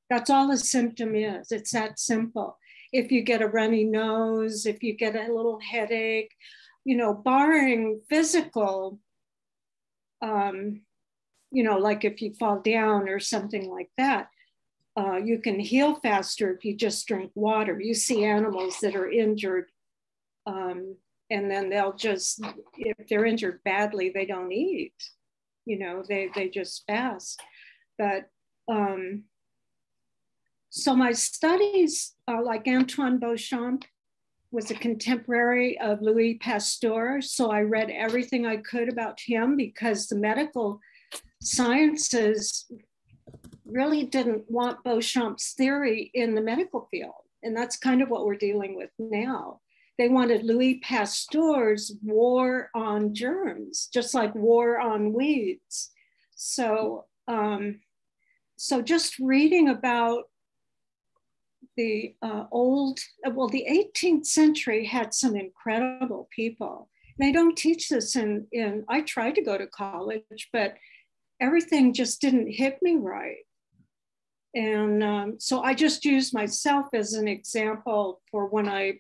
That's all a symptom is. It's that simple. If you get a runny nose, if you get a little headache, you know, barring physical, you know, like if you fall down or something like that, you can heal faster if you just drink water. You see animals that are injured, and then they'll just, if they're injured badly, they don't eat. You know, they just fast. But so my studies, like Antoine Beauchamp was a contemporary of Louis Pasteur. So I read everything I could about him because the medical sciences really didn't want Beauchamp's theory in the medical field. And that's kind of what we're dealing with now. They wanted Louis Pasteur's war on germs, just like war on weeds. So, so just reading about the the 18th century had some incredible people. They don't teach this in I tried to go to college, but everything just didn't hit me right. And so I just use myself as an example for when I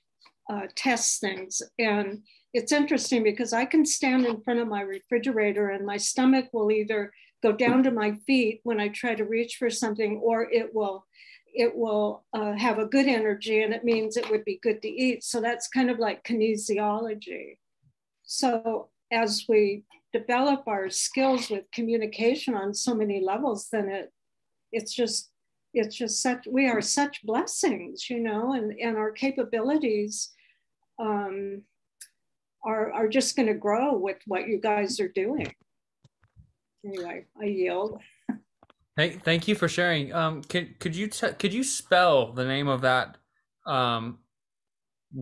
test things. And it's interesting because I can stand in front of my refrigerator and my stomach will either go down to my feet when I try to reach for something, or it will have a good energy, and it means it would be good to eat. So that's kind of like kinesiology. So as we develop our skills with communication on so many levels, then it's just such, we are such blessings, you know, and our capabilities are just going to grow with what you guys are doing. Anyway, I yield. Hey, thank you for sharing. Could you spell the name of that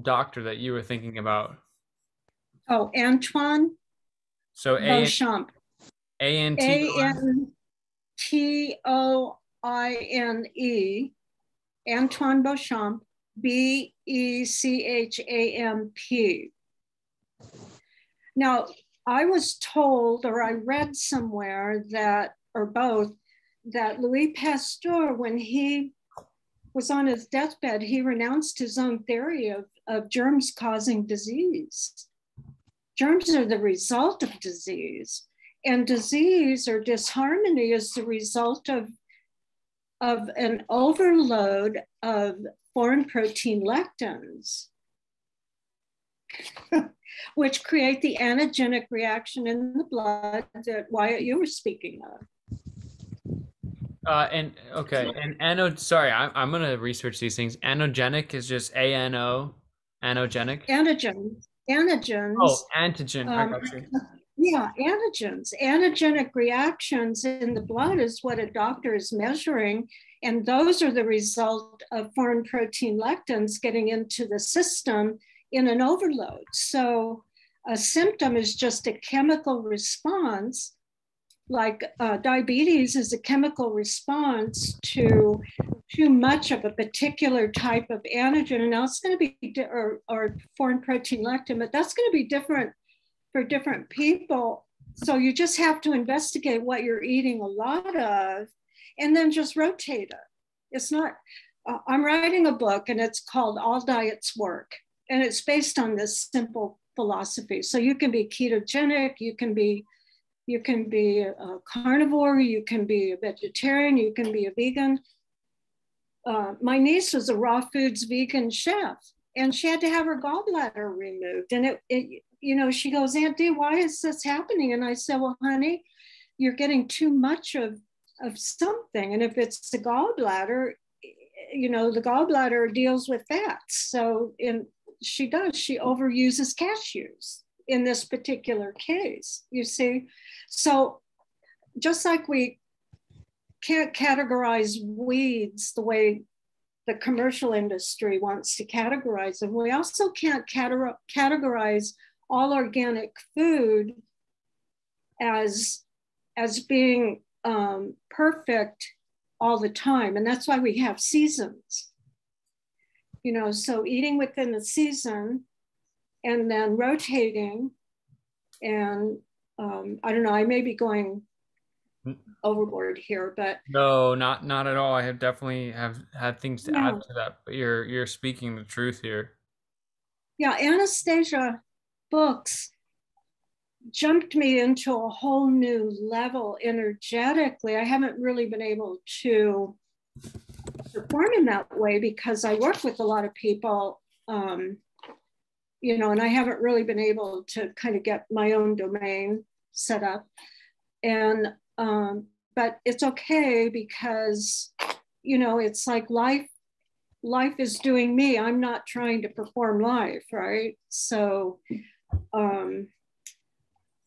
doctor that you were thinking about? Oh, Antoine. So Beauchamp. Antoine. Antoine Beauchamp. Bechamp. Now, I was told, or I read somewhere that, or both, that Louis Pasteur, when he was on his deathbed, he renounced his own theory of germs causing disease. Germs are the result of disease, and disease or disharmony is the result of an overload of foreign protein lectins, which create the antigenic reaction in the blood that Wyatt, you were speaking of. And sorry, I'm gonna research these things. Anogenic is just ANO, anogenic. Antigens. Oh, antigen. I got you. Yeah, antigens. Antigenic reactions in the blood is what a doctor is measuring, and those are the result of foreign protein lectins getting into the system in an overload. So a symptom is just a chemical response, like diabetes is a chemical response to too much of a particular type of antigen. And now it's going to be, or foreign protein lectin, but that's going to be different for different people. So you just have to investigate what you're eating a lot of and then just rotate it. It's not, I'm writing a book and it's called All Diets Work. And it's based on this simple philosophy. So you can be ketogenic, you can be a carnivore, you can be a vegetarian, you can be a vegan. My niece was a raw foods vegan chef, and she had to have her gallbladder removed. And you know, she goes, Aunt Dee, why is this happening? And I said, well, honey, you're getting too much of something. And if it's the gallbladder, you know, the gallbladder deals with fats. So she overuses cashews in this particular case, you see. So just like we can't categorize weeds the way the commercial industry wants to categorize them, we also can't categorize all organic food as being perfect all the time. And that's why we have seasons, you know, so eating within the season and then rotating. And I don't know, I may be going overboard here, but no, not at all. I have definitely had things to add to that, but you're speaking the truth here. Yeah, Anastasia books jumped me into a whole new level energetically. I haven't really been able to perform in that way because I work with a lot of people, you know, and I haven't really been able to kind of get my own domain set up. And but it's okay because, you know, it's like life is doing me. I'm not trying to perform life, right? So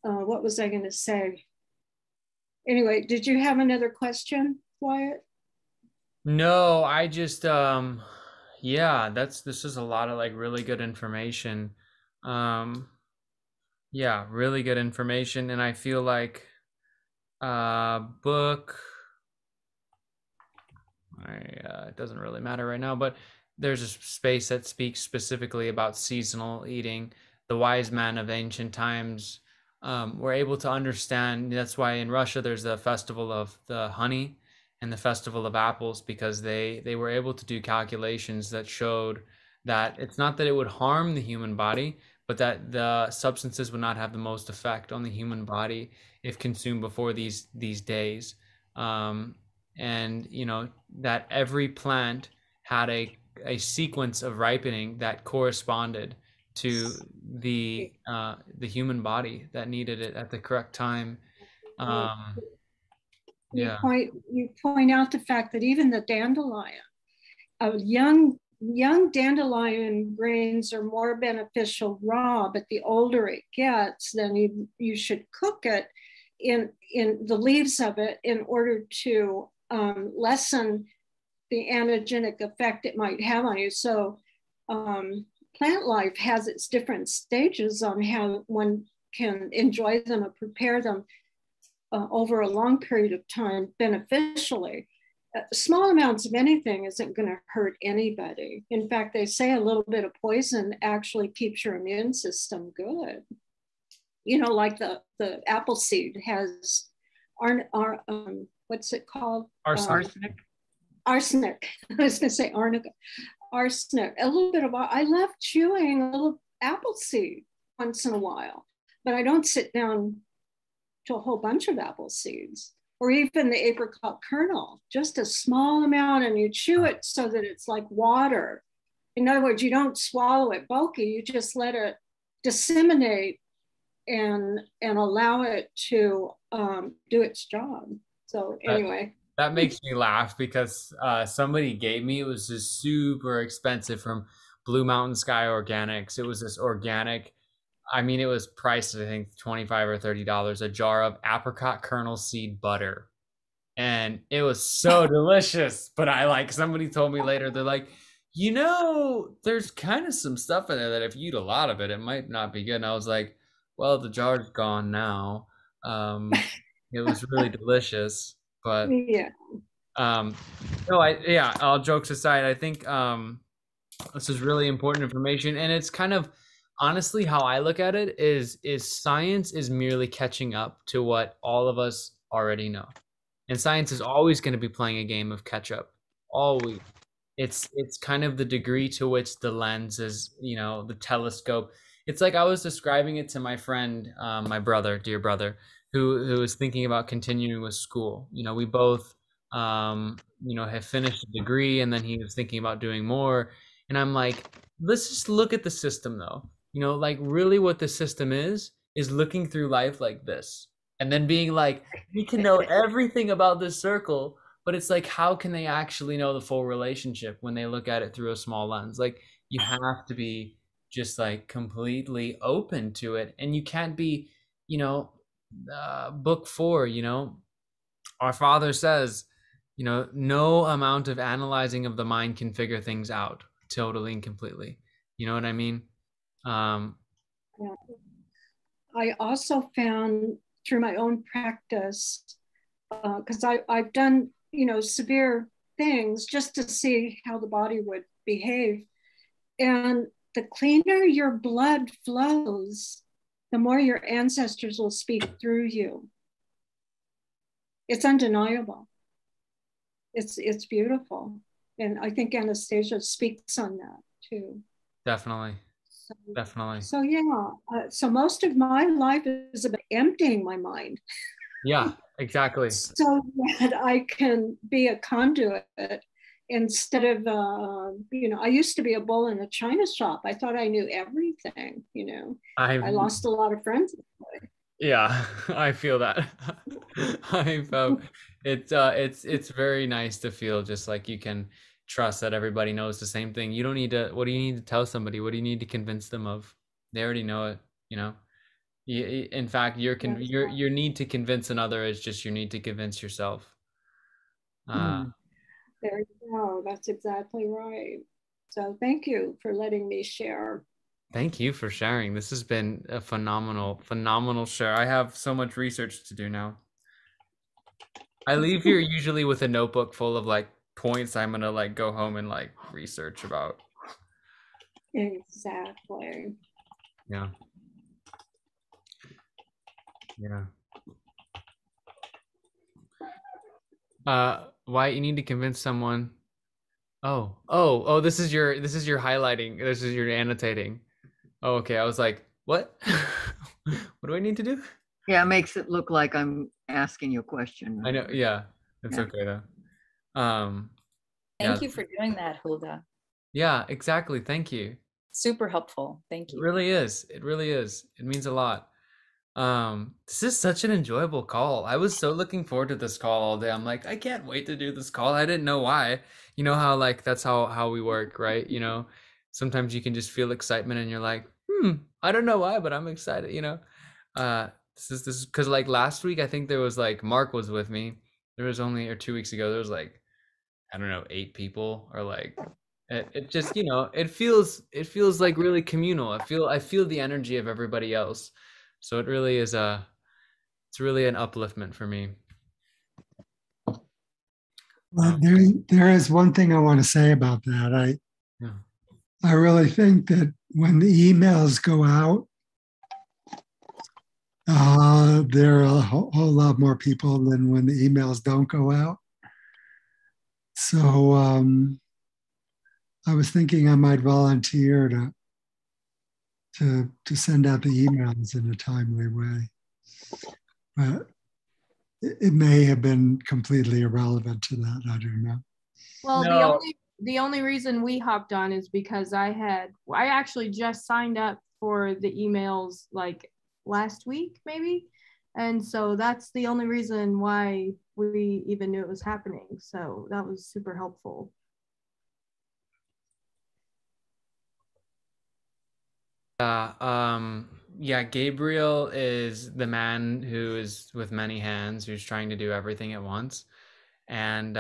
what was I going to say? Anyway, did you have another question, Wyatt? No, I just yeah, this is a lot of like really good information. Yeah, really good information, and I feel like book it doesn't really matter right now, but there's a space that speaks specifically about seasonal eating. The wise men of ancient times were able to understand. That's why in Russia there's the festival of the honey and the festival of apples, because they were able to do calculations that showed that it's not that it would harm the human body, but that the substances would not have the most effect on the human body if consumed before these days. And you know that every plant had a sequence of ripening that corresponded to the human body that needed it at the correct time. You point out the fact that even the dandelion, young dandelion grains are more beneficial raw, but the older it gets, then you should cook it in the leaves of it in order to lessen the antigenic effect it might have on you. So plant life has its different stages on how one can enjoy them or prepare them over a long period of time beneficially. Small amounts of anything isn't going to hurt anybody. In fact, they say a little bit of poison actually keeps your immune system good. You know, like the apple seed has what's it called? Arsenic. Arsenic. I was going to say arnica. Arsenic. A little bit of. I love chewing a little apple seed once in a while, but I don't sit down to a whole bunch of apple seeds, or even the apricot kernel, just a small amount, and you chew it so that it's like water. In other words, you don't swallow it bulky, you just let it disseminate and allow it to do its job. So anyway. That makes me laugh because somebody gave me, it was just super expensive from Blue Mountain Sky Organics. It was this organic, I mean, it was priced, I think, $25 or $30 a jar of apricot kernel seed butter. And it was so delicious. But somebody told me later, they're like, you know, there's kind of some stuff in there that if you eat a lot of it, it might not be good. And I was like, well, the jar's gone now. It was really delicious. But yeah. All jokes aside, I think this is really important information. And it's kind of, honestly, how I look at it is science is merely catching up to what all of us already know. And science is always going to be playing a game of catch up. Always. It's kind of the degree to which the lens is, you know, the telescope. It's like I was describing it to my friend, my brother, dear brother, who was thinking about continuing with school. You know, we both, you know, have finished a degree, and then he was thinking about doing more. And I'm like, let's just look at the system though. You know, like really what the system is looking through life like this. And then being like, we can know everything about this circle, but it's like, how can they actually know the full relationship when they look at it through a small lens? Like, you have to be just like completely open to it. And you can't be, you know, book 4, you know, our father says, you know, no amount of analyzing of the mind can figure things out totally and completely. You know what I mean? Yeah. I also found through my own practice, because I've done, you know, severe things just to see how the body would behave. And the cleaner your blood flows, the more your ancestors will speak through you. It's undeniable. It's beautiful. And I think Anastasia speaks on that too. Definitely. Definitely. So yeah, so most of my life is about emptying my mind. Yeah, exactly. So that I can be a conduit instead of, you know, I used to be a bull in a china shop. I thought I knew everything, you know. I lost a lot of friends. Yeah, I feel that. It's very nice to feel just like you can trust that everybody knows the same thing. You don't need to, what do you need to tell somebody? What do you need to convince them of? They already know it, you know. In fact, your need to convince another is just your need to convince yourself. There you go. That's exactly right. So thank you for letting me share. Thank you for sharing. This has been a phenomenal share. I have so much research to do now. I leave here usually with a notebook full of like points I'm gonna like go home and like research about. Exactly. Yeah. Yeah. Why you need to convince someone? Oh, this is your highlighting. This is your annotating. Oh, okay. I was like, what? What do I need to do? Yeah, it makes it look like I'm asking you a question. I know. Yeah, it's okay though. Thank you for doing that, Hulda. Yeah, exactly. Thank you. Super helpful. Thank you. It really is. It really is. It means a lot. This is such an enjoyable call. I was so looking forward to this call all day. I'm like, I can't wait to do this call. I didn't know why. You know how like that's how we work, right? You know, sometimes you can just feel excitement and you're like, I don't know why, but I'm excited, you know. This is because like last week I think there was like Mark was with me. There was only, or 2 weeks ago, there was like, I don't know, 8 people, or like it just, you know, it feels like really communal. I feel the energy of everybody else. So it really is it's really an upliftment for me. Well, there is one thing I want to say about that. I really think that when the emails go out, there are a whole lot more people than when the emails don't go out. So I was thinking I might volunteer to send out the emails in a timely way. But it may have been completely irrelevant to that. I don't know. Well, the only reason we hopped on is because I actually just signed up for the emails like last week, maybe. And so that's the only reason why we even knew it was happening. So that was super helpful. Yeah, Gabriel is the man who is with many hands, who's trying to do everything at once. And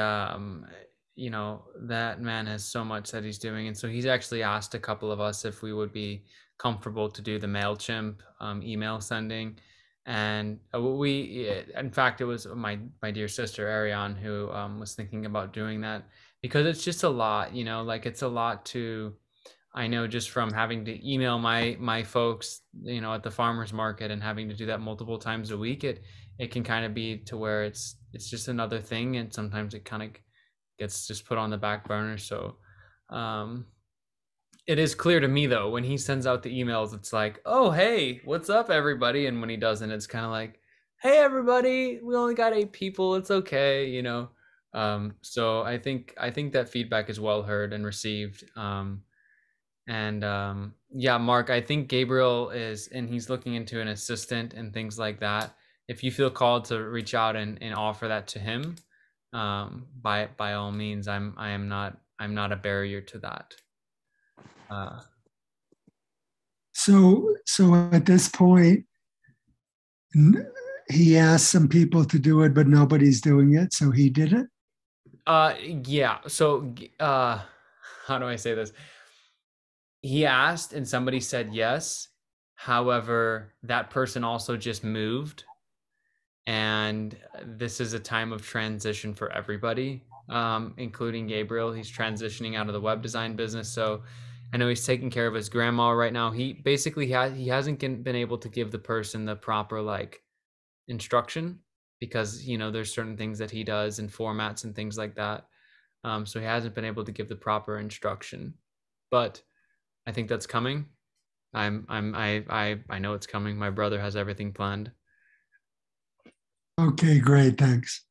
you know, that man has so much that he's doing. And so he's actually asked a couple of us if we would be comfortable to do the MailChimp email sending. And in fact, it was my dear sister Ariane who was thinking about doing that, because it's just a lot, you know, like it's a lot to, I know just from having to email my folks, you know, at the farmers market, and having to do that multiple times a week, it can kind of be to where it's just another thing, and sometimes it kind of gets just put on the back burner. So it is clear to me though, when he sends out the emails, it's like, oh hey, what's up everybody, and when he doesn't, it's kind of like, hey everybody, we only got 8 people, it's okay, you know. So I think that feedback is well heard and received. And yeah, Mark, I think Gabriel is, and he's looking into an assistant and things like that. If you feel called to reach out and offer that to him, by all means, I'm not a barrier to that. So at this point, he asked some people to do it, but nobody's doing it, so he did it. Yeah. So how do I say this? He asked and somebody said yes. However, that person also just moved, and this is a time of transition for everybody, including Gabriel. He's transitioning out of the web design business, so I know he's taking care of his grandma right now. He basically he hasn't been able to give the person the proper like instruction, because there's certain things that he does and formats and things like that. So he hasn't been able to give the proper instruction, but I think that's coming. I know it's coming. My brother has everything planned. Okay, great, thanks.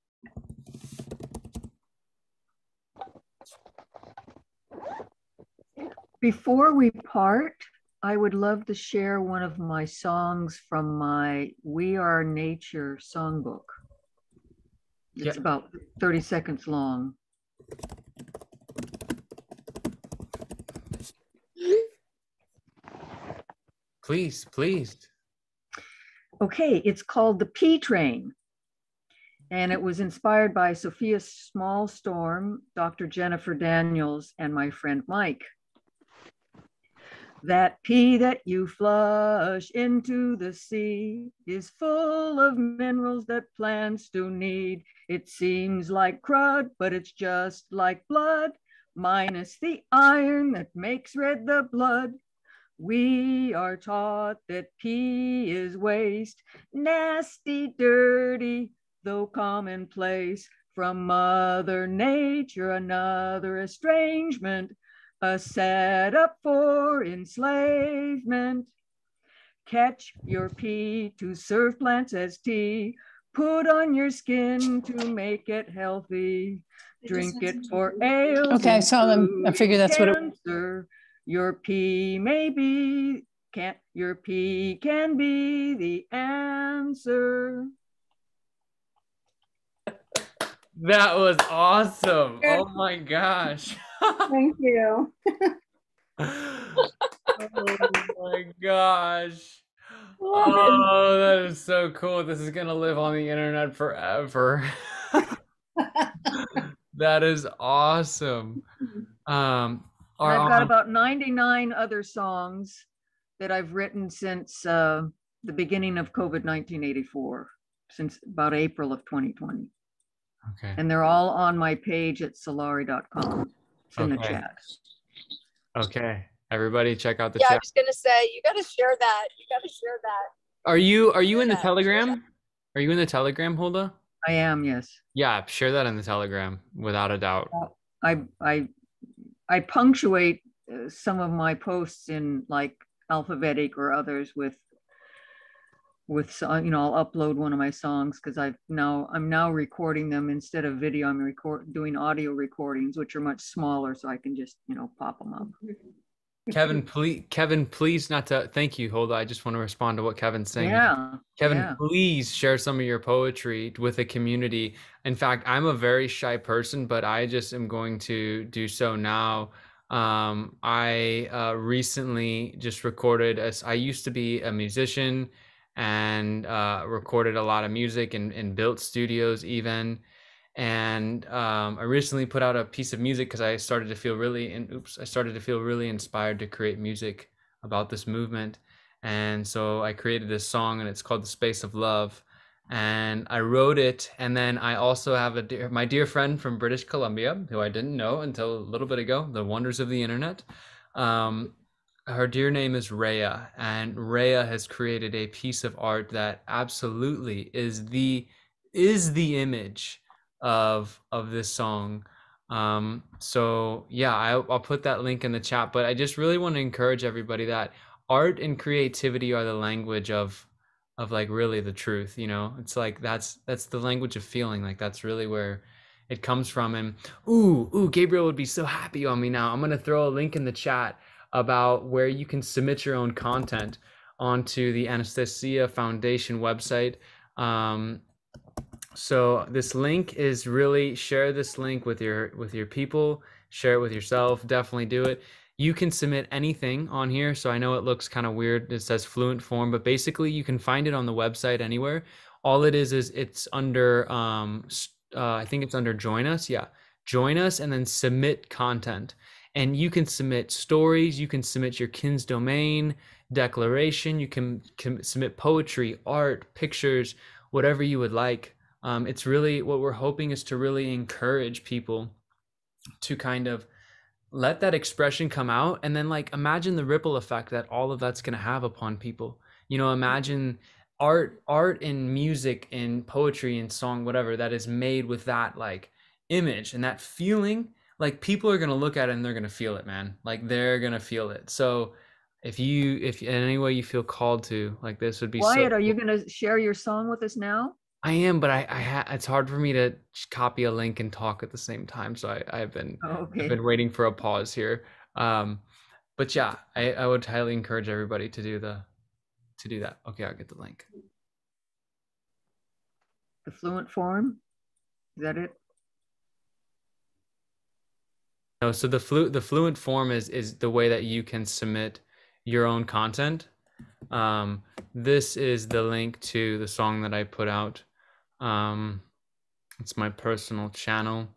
Before we part, I would love to share one of my songs from my We Are Nature songbook. It's about 30 seconds long. Please, please. Okay, it's called The Pea Train. And it was inspired by Sophia Smallstorm, Dr. Jennifer Daniels, and my friend Mike. That pea that you flush into the sea is full of minerals that plants do need. It seems like crud, but it's just like blood, minus the iron that makes red the blood. We are taught that pee is waste, nasty, dirty, though commonplace. From Mother Nature, another estrangement, a setup for enslavement. Catch your pea to serve plants as tea. Put on your skin to make it healthy. Drink it for ale. Okay, so I figure that's what it. Your pea may be, your pea can be the answer. That was awesome. Oh my gosh. Thank you. Oh my gosh. Oh, that is so cool. This is gonna live on the internet forever. That is awesome. I've got about 99 other songs that I've written since the beginning of COVID-19 84, since about April of 2020. Okay. And they're all on my page at solari.com. It's in the chat. Okay. Everybody check out the chat. I was gonna say, you gotta share that. You gotta share that. Are you in the Telegram? Are you in the Telegram, Hulda? I am, yes. Yeah, share that in the Telegram without a doubt. I punctuate some of my posts in like alphabetic or others with I'll upload one of my songs because I'm now recording them instead of video. I'm doing audio recordings, which are much smaller, so I can just pop them up. Kevin, please not to thank you. Hold on, I just want to respond to what Kevin's saying. Yeah. Kevin, please share some of your poetry with the community. In fact, I'm a very shy person, but I just am going to do so now. I recently just recorded, as I used to be a musician and recorded a lot of music and built studios even. And I recently put out a piece of music because I started to feel really inspired to create music about this movement. And so I created this song, and it's called The Space of Love. And I wrote it, and then I also have my dear friend from British Columbia, who I didn't know until a little bit ago, the wonders of the internet. Her dear name is Rhea, and Rhea has created a piece of art that absolutely is the image of this song. So yeah, I'll put that link in the chat, but I just really want to encourage everybody that art and creativity are the language of like really the truth. It's like that's the language of feeling. Like that's really where it comes from. And ooh, Gabriel would be so happy on me now. I'm gonna throw a link in the chat about where you can submit your own content onto the Anastasia Foundation website. So this link is really, share this link with your people, share it with yourself, definitely do it. You can submit anything on here. So I know it looks kind of weird. It says fluent form, but basically you can find it on the website anywhere. All it is it's under, I think it's under Join Us. Yeah. Join Us and then submit content. And you can submit stories. You can submit your kin's domain declaration. You can submit poetry, art, pictures, whatever you would like. It's really, what we're hoping is to really encourage people to kind of let that expression come out, and then like imagine the ripple effect that all of that's going to have upon people. You know, imagine art and music and poetry and song, whatever, that is made with that like image and that feeling. Like people are going to look at it and they're going to feel it, man. Like they're going to feel it. So if in any way you feel called to, like, this would be Wyatt, so are you going to share your song with us now? I am, but it's hard for me to copy a link and talk at the same time. So I've been waiting for a pause here. But yeah, I would highly encourage everybody to do that. Okay, I'll get the link. The fluent form, is that it? No, so the fluent form is the way that you can submit your own content. This is the link to the song that I put out. It's my personal channel.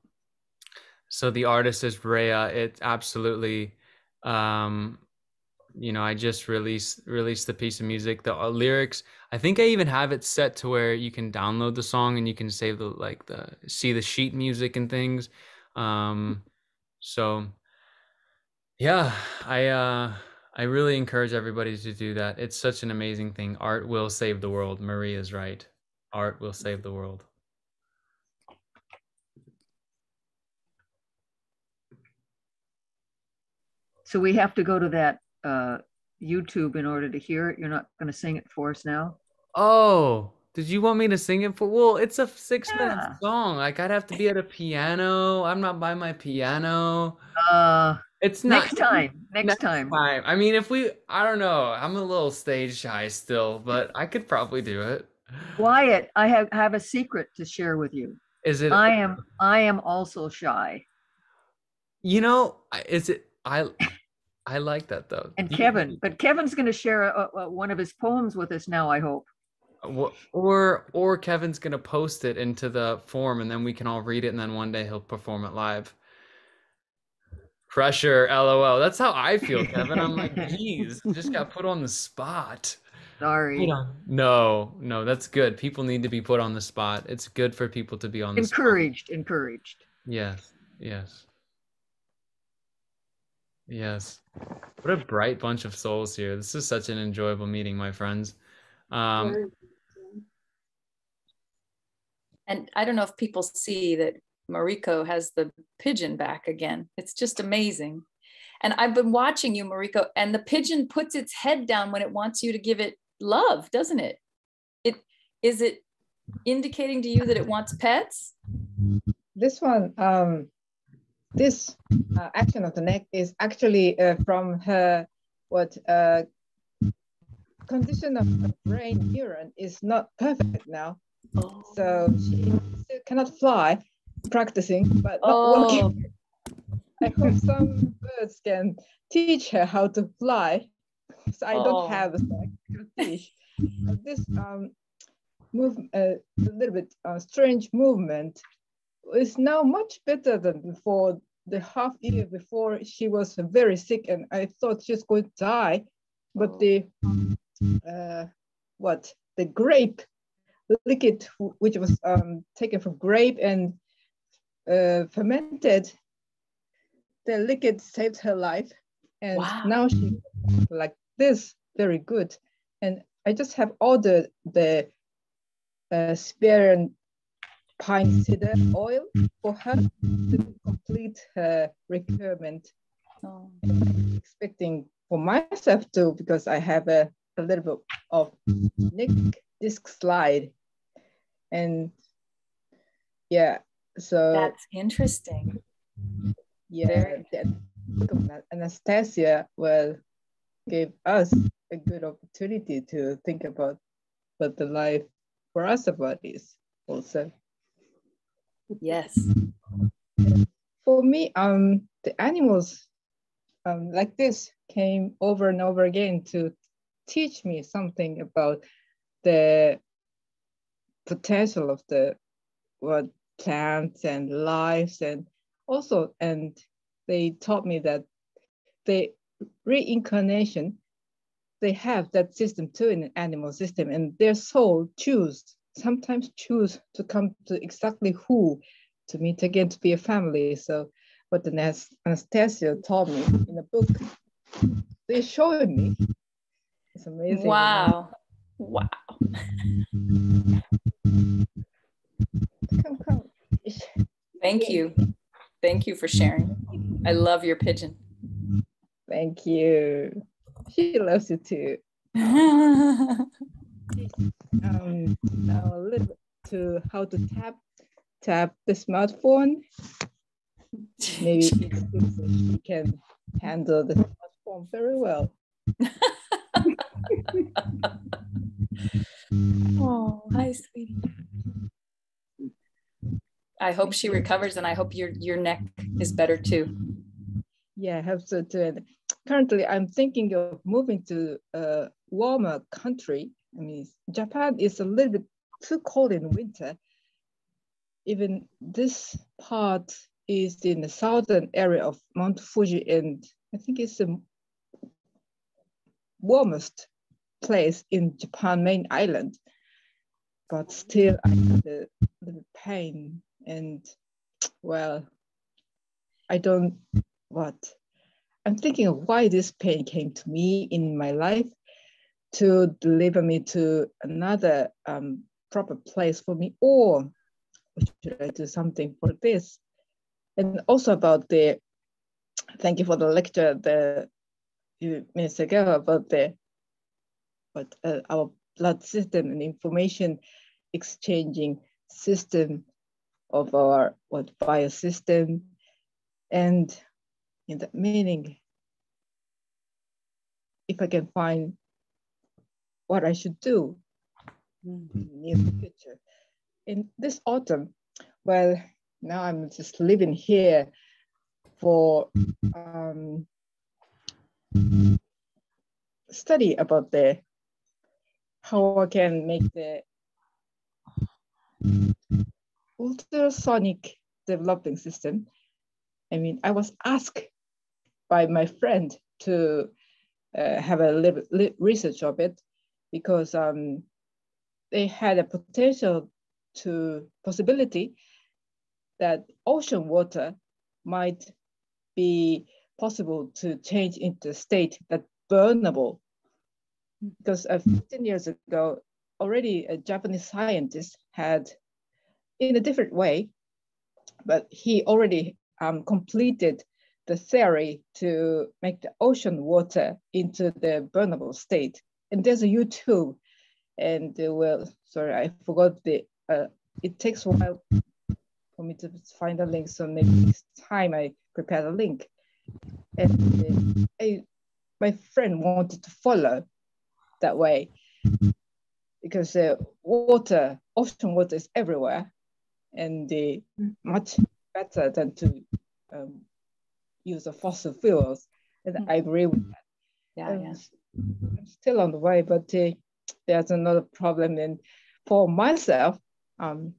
So the artist is Rhea. It's absolutely, you know, I just released the piece of music. The lyrics, I think I even have it set to where you can download the song and you can save see the sheet music and things. So yeah, I really encourage everybody to do that. It's such an amazing thing. Art will save the world. Marie is right. Art will save the world. So we have to go to that YouTube in order to hear it. You're not going to sing it for us now? Oh, did you want me to sing it for? Well, it's a 6-minute song. Like I'd have to be at a piano. I'm not by my piano. It's not next time. Next time. I mean, I don't know. I'm a little stage shy still, but I could probably do it. Wyatt, I have a secret to share with you. Is it? I am also shy. You know, I like that though. And Kevin, but Kevin's going to share one of his poems with us now, I hope. Or Kevin's going to post it into the form and then we can all read it and then one day he'll perform it live. Pressure, LOL. That's how I feel, Kevin. I'm like, geez, just got put on the spot. Sorry. No, that's good. People need to be put on the spot. It's good for people to be on the spot. Encouraged. Yes. What a bright bunch of souls here. This is such an enjoyable meeting, my friends. And I don't know if people see that Mariko has the pigeon back again. It's just amazing. And I've been watching you, Mariko, and the pigeon puts its head down when it wants you to give it love, doesn't it? Is it indicating to you that it wants pets? This one, this action of the neck is actually from her, condition of her brain neuron is not perfect now. So she still cannot fly, practicing, but not walking. I hope some birds can teach her how to fly. So I don't have a teach. This a little bit strange movement is now much better than before. The half year before, she was very sick and I thought she was going to die. But the grape liquid, which was taken from grape and fermented, the liquid saved her life. And now she like this, very good. And I just have ordered the spear and pine cedar oil for her to complete her requirement. I'm expecting for myself too, because I have a little bit of neck disc slide. And yeah, so that's interesting. Yeah, Anastasia will give us a good opportunity to think about what the life for us about is also. Yes. For me, the animals like this came over and over again to teach me something about the potential of the what plants and lives, and also, and they taught me that the reincarnation, they have that system too in an animal system, and their soul sometimes choose to come to exactly who to meet again, to be a family. So what the Anastasia taught me in a book, they showed me. It's amazing. Wow. Wow. Come. Thank you. Thank you for sharing. I love your pigeon. Thank you. She loves it too. Now a little bit to how to tap the smartphone. Maybe she can handle the smartphone very well. Oh, hi, sweetie. I hope she recovers, and I hope your neck is better too. Yeah, I hope so too. And currently, I'm thinking of moving to a warmer country. I mean, Japan is a little bit too cold in winter. Even this part is in the southern area of Mount Fuji, and I think it's the warmest place in Japan main island. But still, I have a little pain, and well, I'm thinking of why this pain came to me in my life to deliver me to another proper place for me, or should I do something for this? And also about thank you for the lecture a few minutes ago about our blood system and information exchanging system of our biosystem. And in that meaning, if I can find what I should do in the near future. In this autumn, well, now I'm just living here for study about how I can make the ultrasonic developing system. I mean, I was asked by my friend to have a little research of it, because they had a possibility that ocean water might be possible to change into a state that's burnable. Because 15 years ago, already a Japanese scientist had, in a different way, but he already completed the theory to make the ocean water into the burnable state. And there's a YouTube, and sorry, I forgot it takes a while for me to find a link, so maybe next time I prepare the link. And my friend wanted to follow that way, because ocean water is everywhere, and much better than to use of fossil fuels. And I agree with that. Yeah. I'm still on the way, but there's another problem. And for myself, I'm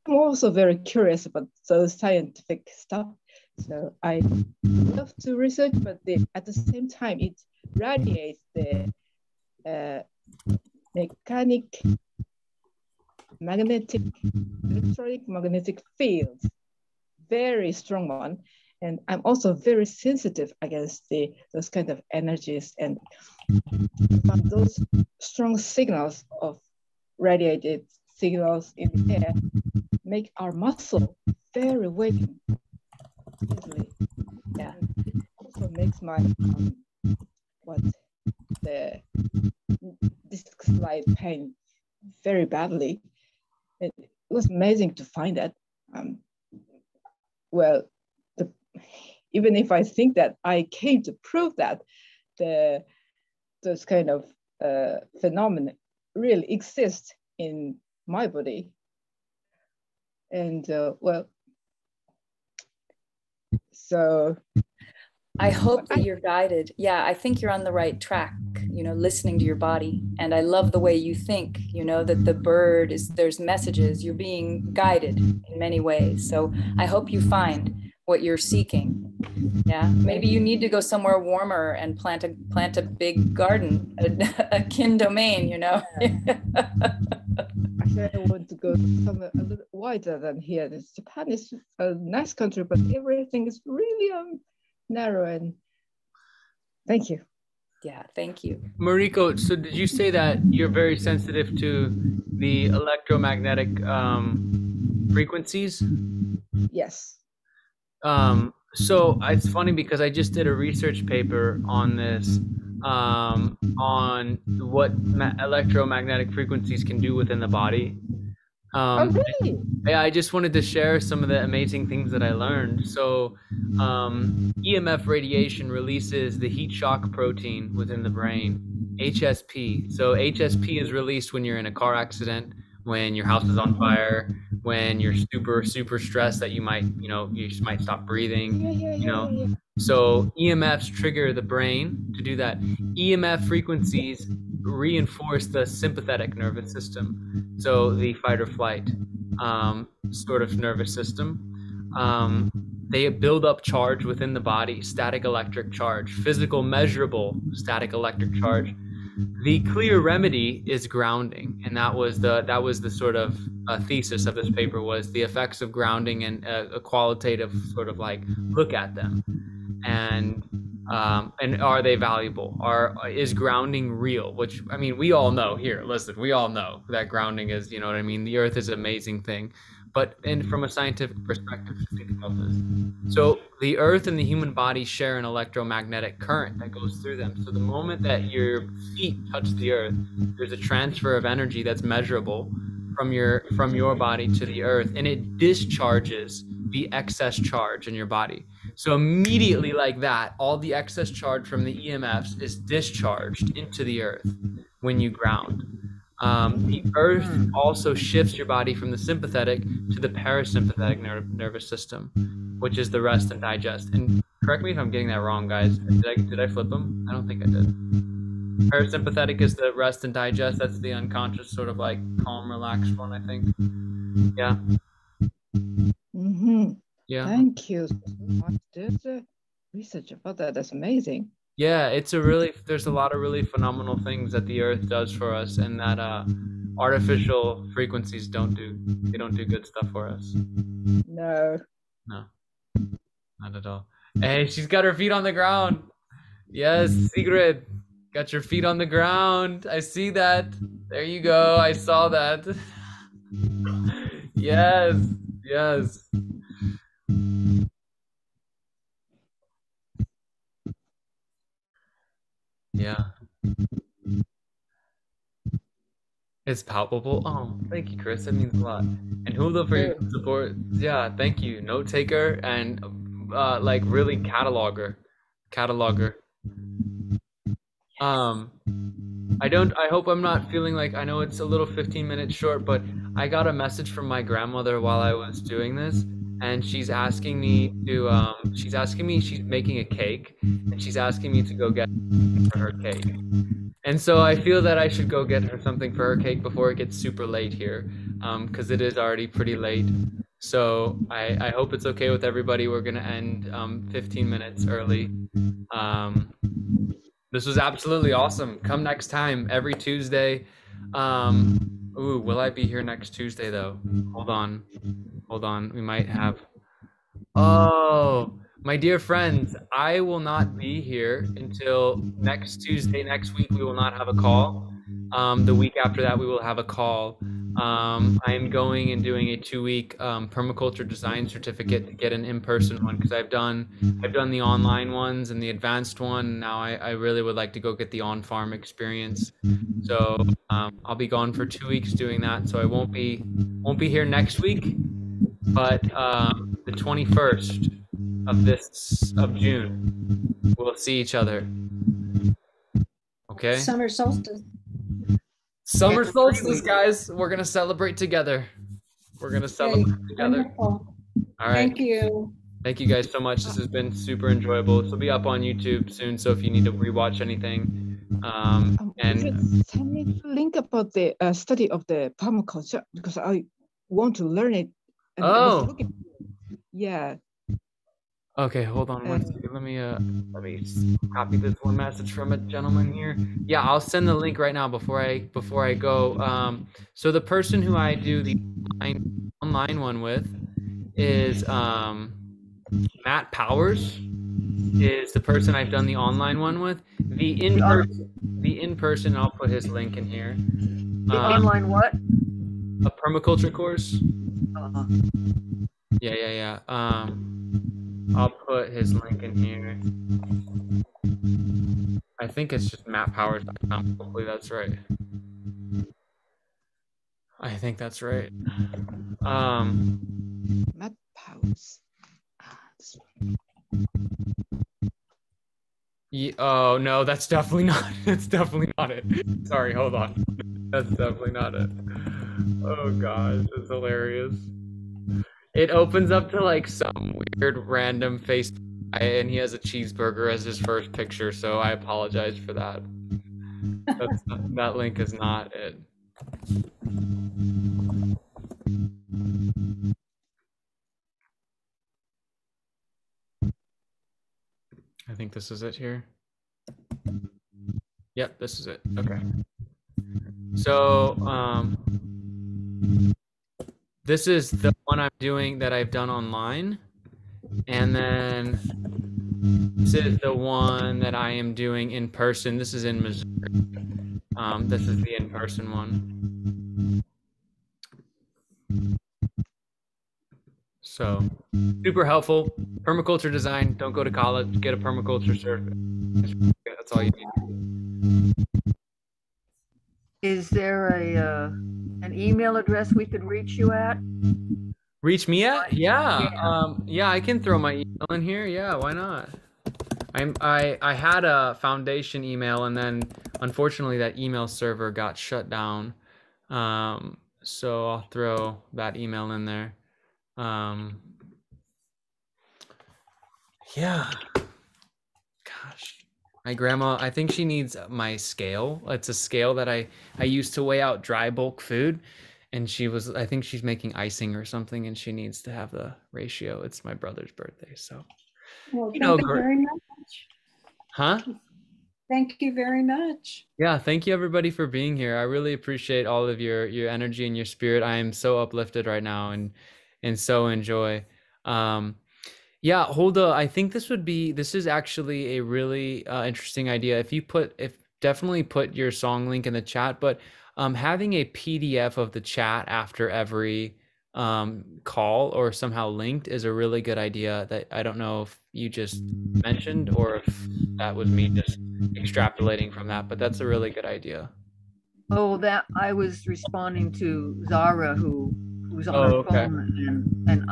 also very curious about those scientific stuff. So I love to research, but at the same time, it radiates the electronic magnetic fields, very strong one. And I'm also very sensitive against those kind of energies, and those strong signals of radiated signals in the air make our muscle very weak easily. Yeah, it also makes my the disc slide pain very badly. It was amazing to find that. Well, even if I think that I came to prove that those kind of phenomena really exist in my body. And well, so I hope that you're guided. Yeah, I think you're on the right track, you know, listening to your body. And I love the way you think, you know, that the bird is, there's messages, you're being guided in many ways. So I hope you find what you're seeking. Yeah, maybe you need to go somewhere warmer and plant a big garden, a kin domain, you know. Actually, I want to go somewhere a little wider than here. Japan is a nice country, but everything is really narrow. And thank you. Yeah, thank you. Mariko, so did you say that you're very sensitive to the electromagnetic frequencies? Yes. So it's funny because I just did a research paper on this, on what electromagnetic frequencies can do within the body. Oh, really? Yeah, I just wanted to share some of the amazing things that I learned. So EMF radiation releases the heat shock protein within the brain, HSP. So HSP is released when you're in a car accident, when your house is on fire, when you're super stressed that you might, you just might stop breathing, So EMFs trigger the brain to do that. EMF frequencies reinforce the sympathetic nervous system, so the fight or flight sort of nervous system. They build up charge within the body, static electric charge, physical measurable static electric charge. The clear remedy is grounding, and that was the sort of thesis of this paper, was the effects of grounding and a qualitative sort of like look at them, and are they valuable? Is grounding real? Which, I mean, we all know here. Listen, we all know that grounding is, you know what I mean. The Earth is an amazing thing, but from a scientific perspective, think about this. So the Earth and the human body share an electromagnetic current that goes through them. So the moment that your feet touch the Earth, there's a transfer of energy that's measurable from your body to the Earth, and it discharges the excess charge in your body. So immediately, like that, all the excess charge from the EMFs is discharged into the Earth when you ground. The Earth also shifts your body from the sympathetic to the parasympathetic nervous system, which is the rest and digest. And correct me if I'm getting that wrong, guys. Did I flip them? I don't think I did. Parasympathetic is the rest and digest. That's the unconscious, sort of like calm, relaxed one, I think. Yeah. Mm-hmm. Yeah. Thank you so much. There's research about that. That's amazing. Yeah, there's a lot of really phenomenal things that the Earth does for us, and that artificial frequencies don't do. They don't do good stuff for us. No. No, not at all. Hey, she's got her feet on the ground. Yes, Sigrid, got your feet on the ground. I see that. There you go. I saw that. Yes, yes. Yeah. It's palpable. Oh, thank you, Chris. That means a lot. And Hula for your support. Yeah, thank you. Note taker and like really cataloger. I hope I'm not feeling like, I know it's a little 15 minutes short, but I got a message from my grandmother while I was doing this, and she's asking me, she's making a cake, and she's asking me to go get for her cake. And so I feel that I should go get her something for her cake before it gets super late here, because it is already pretty late. So I hope it's okay with everybody. We're gonna end 15 minutes early. This was absolutely awesome. Come next time, every Tuesday. Ooh, will I be here next Tuesday though? Hold on. We might have. Oh, my dear friends, I will not be here until next Tuesday. Next week, we will not have a call. The week after that, we will have a call. I am going and doing a 2-week permaculture design certificate to get an in-person one, because I've done the online ones and the advanced one. Now I really would like to go get the on-farm experience. So I'll be gone for 2 weeks doing that. So I won't be here next week, but the 21st. of June, we'll see each other. Okay. Summer solstice. Summer solstice, guys. We're gonna celebrate together. We're gonna celebrate together. Wonderful. All right. Thank you. Thank you guys so much. This has been super enjoyable. This will be up on YouTube soon, so if you need to rewatch anything, and send me the link about the study of the permaculture, because I want to learn it. And I was looking. Yeah. Okay, hold on one second. Let me copy this one message from a gentleman here. Yeah, I'll send the link right now before I go. So the person who I do the online one with is Matt Powers is the person I've done the online one with. The in-person, I'll put his link in here. The online what? A permaculture course. Uh-huh. Yeah. I'll put his link in here. I think it's just mattpowers.com. Hopefully that's right. I think that's right. Matt Powers. Yeah, oh no, that's definitely not. That's definitely not it. Sorry, hold on. That's definitely not it. Oh gosh, it's hilarious. It opens up to like some weird random face guy, and he has a cheeseburger as his first picture, so I apologize for that. That link is not it. I think this is it here. Yep, this is it. Okay. So, this is the one I'm doing that I've done online. And then this is the one that I am doing in person. This is in Missouri. This is the in-person one. So, super helpful. Permaculture design. Don't go to college. Get a permaculture certificate. That's all you need. Is there an email address we could reach you at? Reach me at? Yeah. Yeah, I can throw my email in here. Yeah, why not? I had a foundation email, and then unfortunately that email server got shut down. So I'll throw that email in there. Yeah. Gosh. My grandma, I think she needs my scale. It's a scale that I used to weigh out dry bulk food. And I think she's making icing or something, and she needs to have the ratio. It's my brother's birthday, so. Well, thank you very much. Huh? Thank you very much. Yeah, thank you everybody for being here. I really appreciate all of your energy and your spirit. I am so uplifted right now and so enjoy. Yeah, Hulda, I think this is actually a really interesting idea. If definitely put your song link in the chat, but having a PDF of the chat after every call or somehow linked is a really good idea that I don't know if you just mentioned or if that was me just extrapolating from that, but that's a really good idea. Oh, that I was responding to Zara who's on her phone, and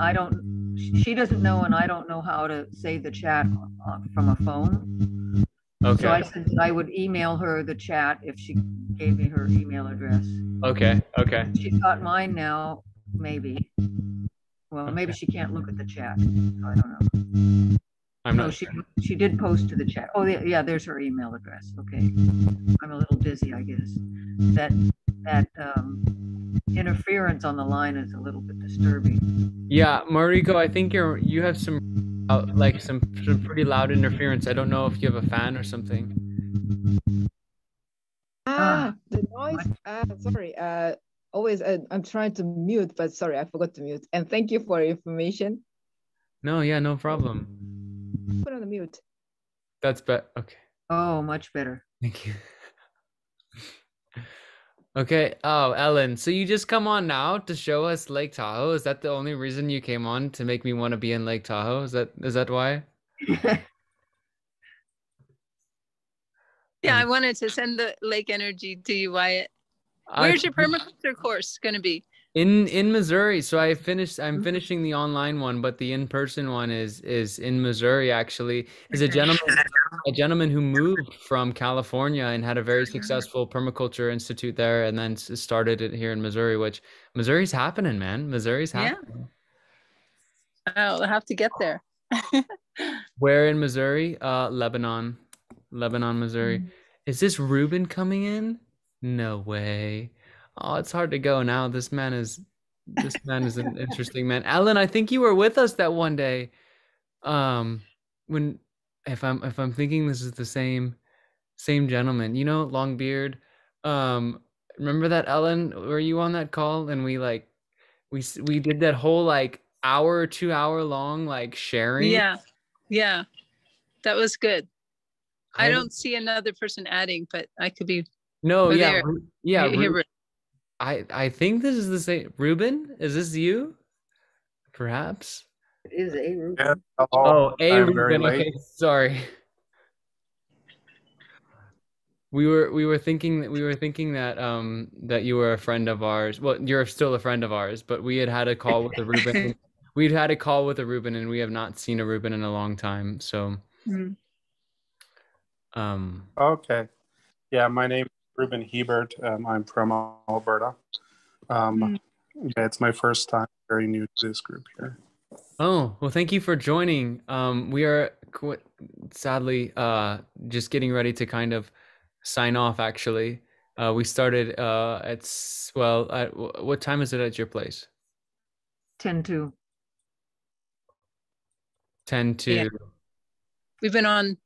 she doesn't know, and I don't know how to say the chat from a phone. Okay. So I said I would email her the chat if she gave me her email address. Okay. She's got mine now, maybe. Well, maybe she can't look at the chat. I don't know. She did post to the chat. Oh, yeah, there's her email address. Okay. I'm a little dizzy, I guess. That interference on the line is a little bit disturbing. Yeah, Mariko, I think you have some some pretty loud interference. I don't know if you have a fan or something. The noise. Sorry. Always, I'm trying to mute, but sorry, I forgot to mute. And thank you for your information. No, yeah, no problem. Put on the mute. That's better. Okay. Oh, much better. Thank you. Okay. Oh, Ellen, so you just come on now to show us Lake Tahoe? Is that the only reason you came on, to make me want to be in Lake Tahoe? Is that why? Yeah, I wanted to send the lake energy to you, Wyatt. Where's your permaculture course going to be? In Missouri. So I'm finishing the online one, but the in-person one is in Missouri actually. Is a gentleman who moved from California and had a very successful permaculture institute there, and then started it here in Missouri, which Missouri's happening, man. Missouri's happening. I'll have to get there. Where in Missouri? Lebanon, Missouri. Is this Ruben coming in? No way. Oh, it's hard to go now. This man is an interesting man. Ellen, I think you were with us that one day. When if I'm thinking this is the same gentleman, long beard. Remember that, Ellen? Were you on that call? And we did that whole like hour, 2 hour long like sharing. Yeah, that was good. I don't see another person adding, but I could be. No, yeah, there. yeah. Here, I think this is the same. Ruben, is this you? Perhaps. It is a Ruben. Yeah, Oh, a I'm Ruben. very late. Okay, sorry. We were thinking that that you were a friend of ours. Well, you're still a friend of ours, but we had a call with a Ruben. We'd had a call with a Ruben, and we have not seen a Ruben in a long time. So, Okay. Yeah, my name is Ruben Hebert. I'm from Alberta. Yeah, it's my first time. Very new to this group here. Oh, well, thank you for joining. We are sadly just getting ready to kind of sign off, actually. We started what time is it at your place? 10-2. 10-2. Yeah. We've been on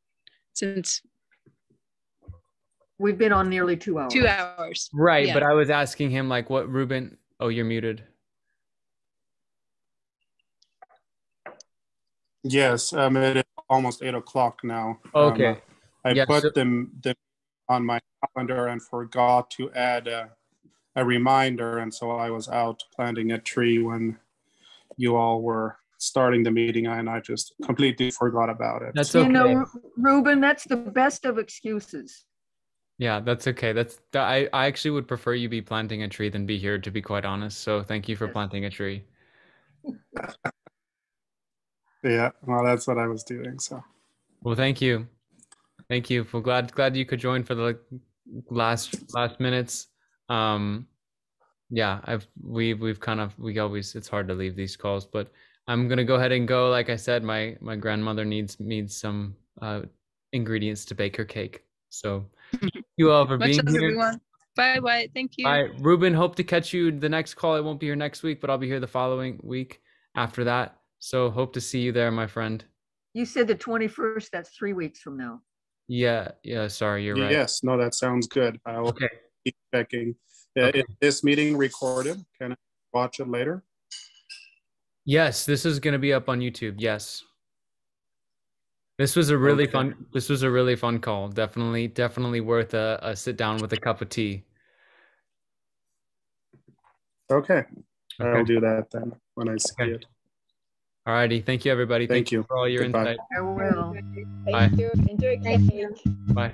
since. We've been on nearly 2 hours. 2 hours. Right, yeah. But I was asking him like what Ruben. Oh, you're muted. Yes, it is almost 8 o'clock now. Okay. I put them on my calendar and forgot to add a reminder, and so I was out planting a tree when you all were starting the meeting, and I just completely forgot about it. That's okay. Ruben, that's the best of excuses. Yeah, that's okay. I actually would prefer you be planting a tree than be here, to be quite honest. So thank you for planting a tree. Yeah, well, that's what I was doing. So, well, thank you. Well, glad you could join for the last minutes. Yeah, we always, it's hard to leave these calls, but I'm gonna go ahead and go. Like I said, my grandmother needs some ingredients to bake her cake. So you all for being here. Everyone. Bye. Thank you. Bye, Ruben. Hope to catch you the next call. I won't be here next week, but I'll be here the following week after that. So hope to see you there, my friend. You said the 21st. That's 3 weeks from now. Yeah. Sorry, you're right. Yes, no, that sounds good. I'll keep checking. Okay. Is this meeting recorded? Can I watch it later? Yes, this is going to be up on YouTube. Yes. This was a really fun. This was a really fun call. Definitely worth a sit down with a cup of tea. Okay. I'll do that then when I see it. Alrighty. Thank you, everybody. Thank you for all your insight. I will. Bye. Thank you. Enjoy cake. Bye.